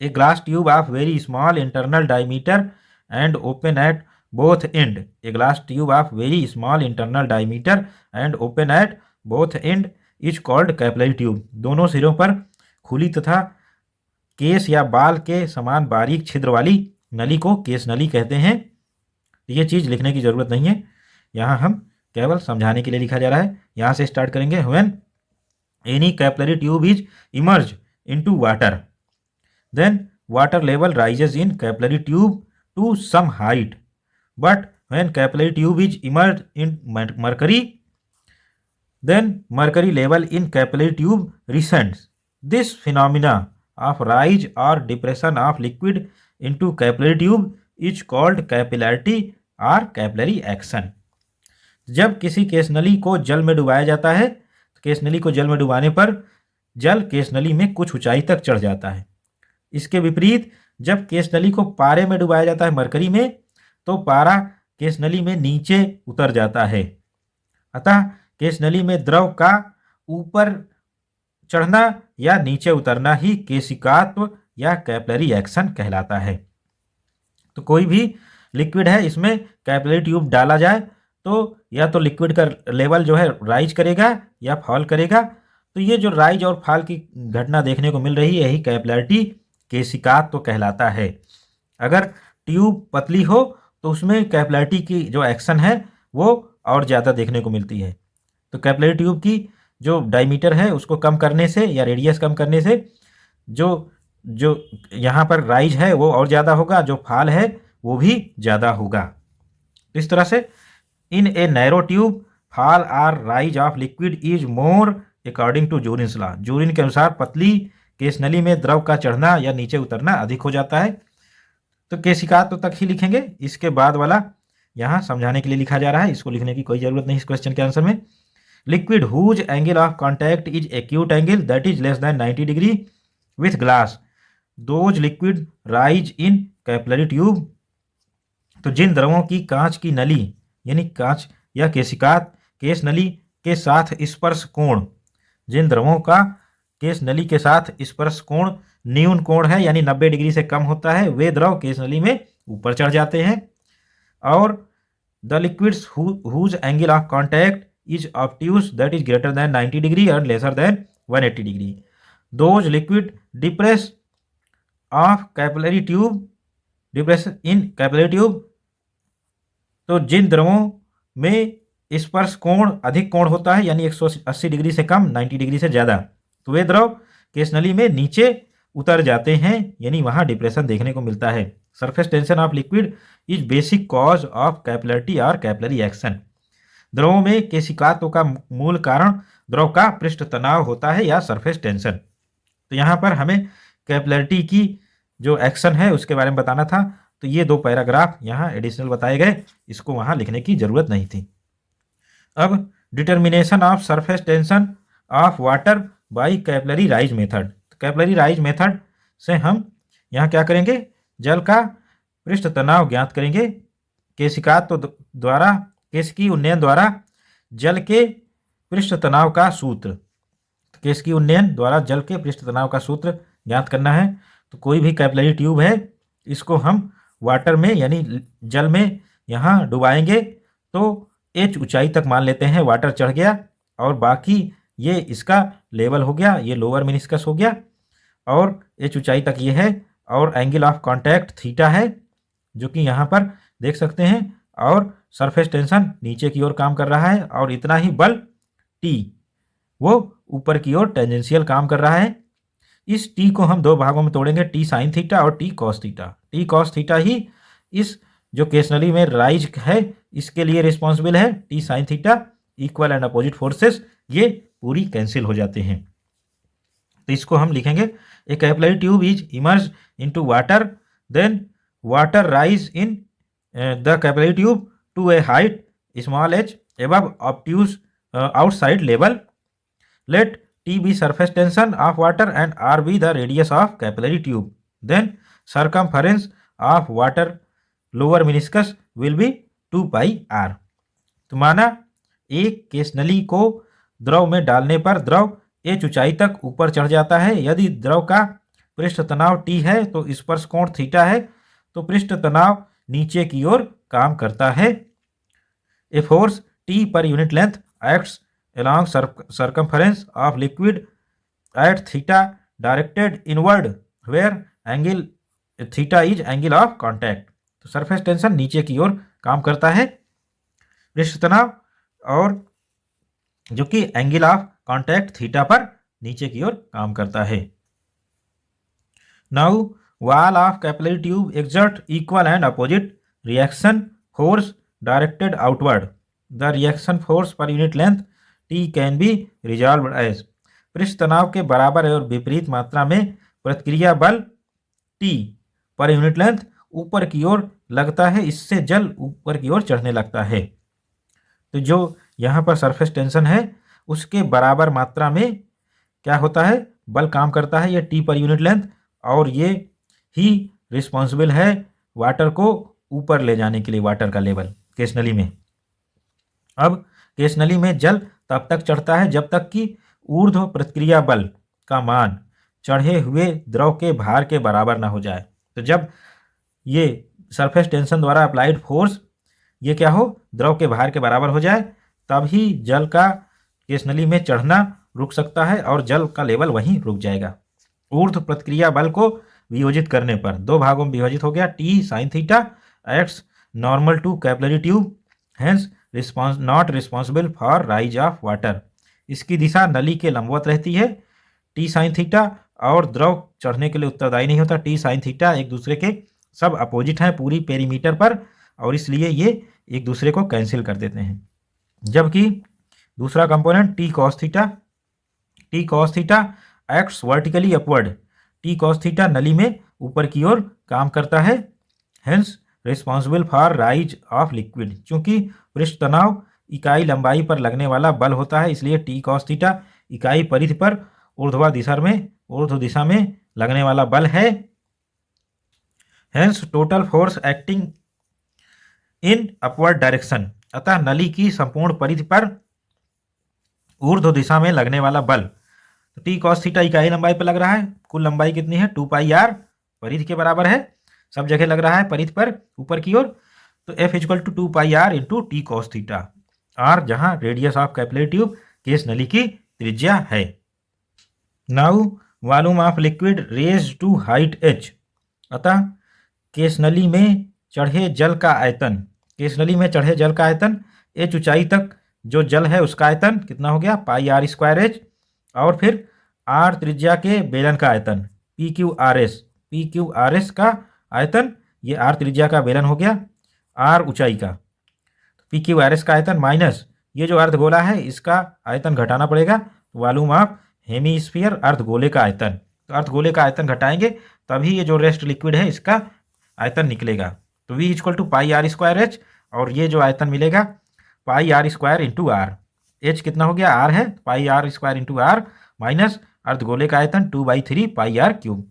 A: a glass tube of very small internal diameter and open at both end. A glass tube of very small internal diameter and open at both end is called capillary tube. दोनों सिरों पर खुली तथा case या बाल के समान बारीक छिद्र वाली नली को केस नली कहते हैं। ये चीज़ लिखने की ज़रूरत नहीं है, यहाँ हम केवल समझाने के लिए लिखा जा रहा है। यहाँ से स्टार्ट करेंगे। When any capillary tube is immerse into water, then water level rises in capillary tube to some height, but when capillary tube is immersed in mercury, then mercury level in capillary tube descends. This phenomena of rise or depression of liquid into capillary tube is called capillarity or capillary action. जब किसी केसनली को जल में डुबाया जाता है तो केसनली को जल में डुबाने पर जल केसनली में कुछ ऊंचाई तक चढ़ जाता है। इसके विपरीत जब केसनली को पारे में डुबाया जाता है मरकरी में, तो पारा केसनली में नीचे उतर जाता है। अतः केसनली में द्रव का ऊपर चढ़ना या नीचे उतरना ही केशिकात्व या कैपिलरी एक्शन कहलाता है। तो कोई भी लिक्विड है, इसमें कैपिलरी ट्यूब डाला जाए तो या तो लिक्विड का लेवल जो है राइज करेगा या फॉल करेगा। तो ये जो राइज और फॉल की घटना देखने को मिल रही है, यही कैपिलरिटी केशिकात्व कहलाता है। अगर ट्यूब पतली हो तो उसमें कैपिलरिटी की जो एक्शन है वो और ज़्यादा देखने को मिलती है। तो कैपिलरी ट्यूब की जो डायमीटर है उसको कम करने से या रेडियस कम करने से जो जो यहाँ पर राइज है वो और ज़्यादा होगा, जो फॉल है वो भी ज़्यादा होगा। तो इस तरह से in a narrow tube fall or rise of liquid is more according to Jurin's law. Jurin के अनुसार पतली केसनली में द्रव का चढ़ना या नीचे उतरना अधिक हो जाता है। तो केशिकात्व तक ही लिखेंगे, इसके बाद वाला यहाँ समझाने के लिए लिखा जा रहा है, इसको लिखने की कोई ज़रूरत नहीं इस क्वेश्चन के आंसर में। Liquid whose angle of contact is acute angle that is less than 90 degree with glass, those liquid rise in capillary tube. तो जिन द्रवों की कांच की नली यानी कांच या केशिकात केस नली के साथ स्पर्श कोण, जिन द्रवों का केस नली के साथ स्पर्श कोण न्यून कोण है यानी 90 डिग्री से कम होता है, वे द्रव केस नली में ऊपर चढ़ जाते हैं। और the liquids whose angle of contact is obtuse that is greater than 90 degree और lesser than 180 degree, those liquid depress of capillary tube depress in capillary tube. तो जिन द्रवों में स्पर्श कोण अधिक कोण होता है यानी 180 डिग्री से कम 90 डिग्री से ज़्यादा, तो वे द्रव केसनली में नीचे उतर जाते हैं यानी वहाँ डिप्रेशन देखने को मिलता है। Surface tension of liquid is basic cause of capillarity और कैपिलरी एक्शन। द्रवों में केशिकात्व का मूल कारण द्रव का पृष्ठ तनाव होता है या सरफेस टेंशन। तो यहाँ पर हमें कैपिलरिटी की जो एक्शन है उसके बारे में बताना था, तो ये 2 पैराग्राफ यहाँ एडिशनल बताए गए, इसको वहाँ लिखने की ज़रूरत नहीं थी। अब determination of surface tension of water bye capillary rise method. Capillary rise method से हम यहाँ क्या करेंगे, जल का पृष्ठ तनाव ज्ञात करेंगे केशिकात्व द्वारा, केशिकी उन्नयन द्वारा जल के पृष्ठ तनाव का सूत्र। केशिकी उन्नयन द्वारा जल के पृष्ठ तनाव का सूत्र ज्ञात करना है। तो कोई भी कैपिलरी ट्यूब है इसको हम वाटर में यानी जल में यहाँ डुबाएंगे तो एच ऊंचाई तक मान लेते हैं वाटर चढ़ गया, और बाकी ये इसका लेवल हो गया, ये लोअर मेनिस्कस हो गया, और एच ऊंचाई तक ये है, और एंगल ऑफ कॉन्टैक्ट थीटा है जो कि यहाँ पर देख सकते हैं, और सरफेस टेंशन नीचे की ओर काम कर रहा है, और इतना ही बल टी वो ऊपर की ओर टेंजेंशियल काम कर रहा है। इस टी को हम 2 भागों में तोड़ेंगे, टी साइन थीटा और T cos theta. T cos theta ही इस जो केसनली में राइज है इसके लिए रिस्पॉन्सिबल है। T sine theta equal and opposite forces ये पूरी कैंसिल हो जाते हैं। तो इसको हम लिखेंगे, a capillary tube is immerse into water, then water rise in the capillary tube to a height small h above obtuse outside level. Let T be surface tension of water and R be the radius of capillary tube. Then circumference of water lower meniscus will be 2 pi r. तो माना एक case नली को द्रव में डालने पर द्रव एच ऊंचाई तक ऊपर चढ़ जाता है। यदि द्रव का पृष्ठ तनाव टी है तो स्पर्श कोण थीटा है, तो पृष्ठ तनाव नीचे की ओर काम करता है। A force T per unit length acts along circumference of liquid at theta directed inward where angle theta is angle of contact. तो सरफेस टेंशन नीचे की ओर काम करता है, पृष्ठ तनाव और जो कि एंगल ऑफ कांटेक्ट थीटा पर नीचे की ओर काम करता है। Now wall of capillary tube exert equal and opposite reaction force directed outward. The reaction force per unit length T can be resolved as पृष्ठ तनाव के बराबर और विपरीत मात्रा में प्रतिक्रिया बल T पर यूनिट लेंथ ऊपर की ओर लगता है, इससे जल ऊपर की ओर चढ़ने लगता है। तो जो यहाँ पर सरफेस टेंशन है उसके बराबर मात्रा में क्या होता है, बल काम करता है, ये टी पर यूनिट लेंथ, और ये ही रिस्पॉन्सिबल है वाटर को ऊपर ले जाने के लिए, वाटर का लेवल केस नली में। अब केस नली में जल तब तक चढ़ता है जब तक कि ऊर्ध्व प्रतिक्रिया बल का मान चढ़े हुए द्रव के भार के बराबर ना हो जाए। तो जब ये सरफेस टेंशन द्वारा अप्लाइड फोर्स ये क्या हो, द्रव के भार के बराबर हो जाए, तभी जल का केस नली में चढ़ना रुक सकता है और जल का लेवल वहीं रुक जाएगा। ऊर्ध्व प्रतिक्रिया बल को वियोजित करने पर दो भागों में विभाजित हो गया। T sine theta x normal to capillary tube, hence not responsible for rise of water. इसकी दिशा नली के लंबवत रहती है टी साइन थीटा, और द्रव चढ़ने के लिए उत्तरदायी नहीं होता। टी साइन थीटा एक दूसरे के सब अपोजिट हैं पूरी पेरीमीटर पर, और इसलिए ये एक दूसरे को कैंसिल कर देते हैं। जबकि दूसरा component T cos theta acts vertically upward. T cos theta नली में ऊपर की ओर काम करता है, hence responsible for rise of liquid. चूंकि पृष्ठ तनाव इकाई लंबाई पर लगने वाला बल होता है, इसलिए टी कॉस थीटा इकाई परिधि पर ऊर्ध्व दिशा में लगने वाला बल है। Hence total force acting in upward direction. अतः नली की संपूर्ण परिधि पर ऊर्ध्व दिशा में लगने वाला बल, तो टी कॉस थीटा इकाई लंबाई पर लग रहा है। कुल लंबाई कितनी है, 2πr, परिधि के बराबर है, सब जगह लग रहा है परिधि पर ऊपर की ओर। तो F equal to 2πr into T cos theta, r जहां रेडियस ऑफ कैपिलरी ट्यूब केस नली की त्रिज्या है। Now volume of liquid raise to height h। अतः केस नली में चढ़े जल का आयतन, h ऊंचाई तक जो जल है उसका आयतन कितना हो गया, πr²h, और फिर r त्रिज्या के बेलन का आयतन PQRS का आयतन, ये r त्रिज्या का बेलन हो गया, r ऊंचाई का PQRS का आयतन माइनस ये जो अर्धगोला है इसका आयतन घटाना पड़ेगा, वॉल्यूम ऑफ हेमीस्फीयर अर्धगोले का आयतन। तो अर्धगोले का आयतन घटाएंगे तभी ये जो रेस्ट लिक्विड है इसका आयतन निकलेगा। तो V इक्वल टू πr²h, और ये जो आयतन मिलेगा πr² इंटू आर। h कितना हो गया, r है, πr² इंटू आर माइनस अर्धगोले का आयतन 2/3 πr³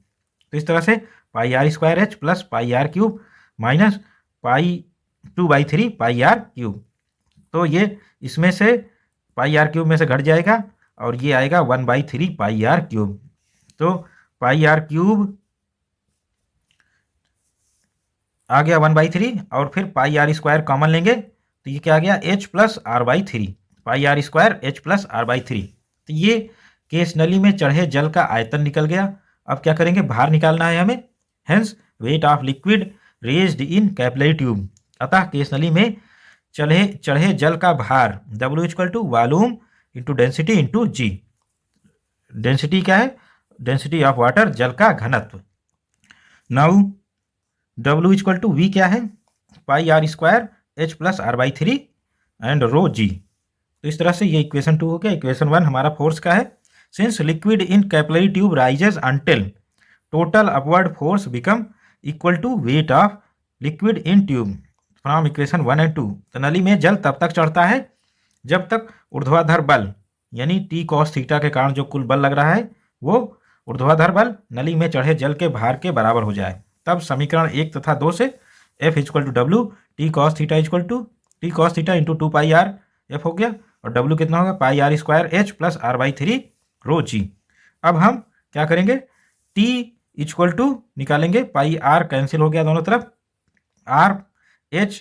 A: तो इस तरह से πr²h plus πr³ minus 2/3 πr³। तो ये इसमें से πr³ में से घट जाएगा और ये आएगा 1/3 πr³। तो πr³ आ गया 1/3, और फिर πr² कॉमन लेंगे तो ये क्या आ गया, h plus r/3, πr² h plus r/3। तो ये केस नली में चढ़े जल का आयतन निकल गया। अब क्या करेंगे, भार निकालना है हमें, hence weight of liquid raised in capillary tube. अतः केस नली में चढ़े जल का भार W equal to volume into density into g. Density क्या है, डेंसिटी ऑफ वाटर, जल का घनत्व। Now W equal to V क्या है, πr² h plus r/3 and rho g. तो इस तरह से ये इक्वेशन 2 हो गया। इक्वेशन 1 हमारा फोर्स का है, since liquid in capillary tube rises until total upward force become equal to weight of liquid in tube from equation 1 and 2। तो नली में जल तब तक चढ़ता है जब तक ऊर्ध्वाधर बल यानी टी कॉस थीटा के कारण जो कुल बल लग रहा है वो ऊर्ध्वाधर बल नली में चढ़े जल के भार के बराबर हो जाए। तब समीकरण 1 तथा 2 से F equal to W T cos theta equal to T cos theta into 2πr F हो गया, और W कितना होगा, πr² h प्लस r/3 रो जी। अब हम क्या करेंगे, T इक्वल टू निकालेंगे, πr कैंसिल हो गया दोनों तरफ, r h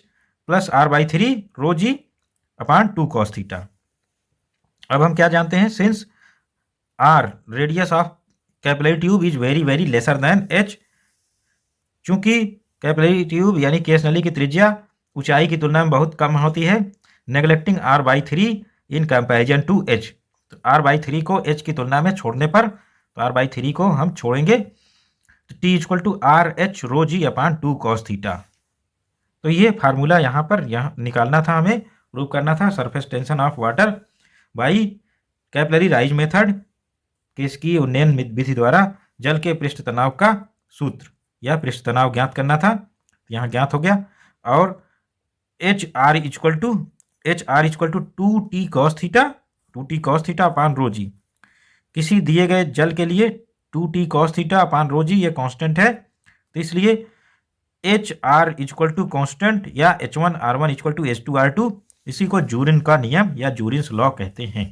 A: प्लस r/3 रो जी अपॉन 2 कॉस थीटा। अब हम क्या जानते हैं, since r radius of capillary tube is very very lesser than h, चूंकि कैपिलरी ट्यूब यानी केस नली की त्रिज्या ऊंचाई की तुलना में बहुत कम होती है, neglecting r/3 in comparison to h। तो r/3 को h की तुलना में छोड़ने पर, तो r/3 को हम छोड़ेंगे तो T equal to r h rho g upon 2 cos theta. तो ये फार्मूला यहाँ पर निकालना था, हमें प्रूव करना था surface tension of water by capillary rise method के इसकी उन्नयन विधि द्वारा जल के पृष्ठ तनाव का सूत्र या पृष्ठ तनाव ज्ञात करना था। यहाँ ज्ञात हो गया। और h r equal to 2t cos theta upon rho g. किसी दिए गए जल के लिए 2t cos theta upon rho जी ये कांस्टेंट है, तो इसलिए h r equal to constant या H1 R1 equal to H2 R2, इसी को जूरिन का नियम या जूरिन्स लॉ कहते हैं।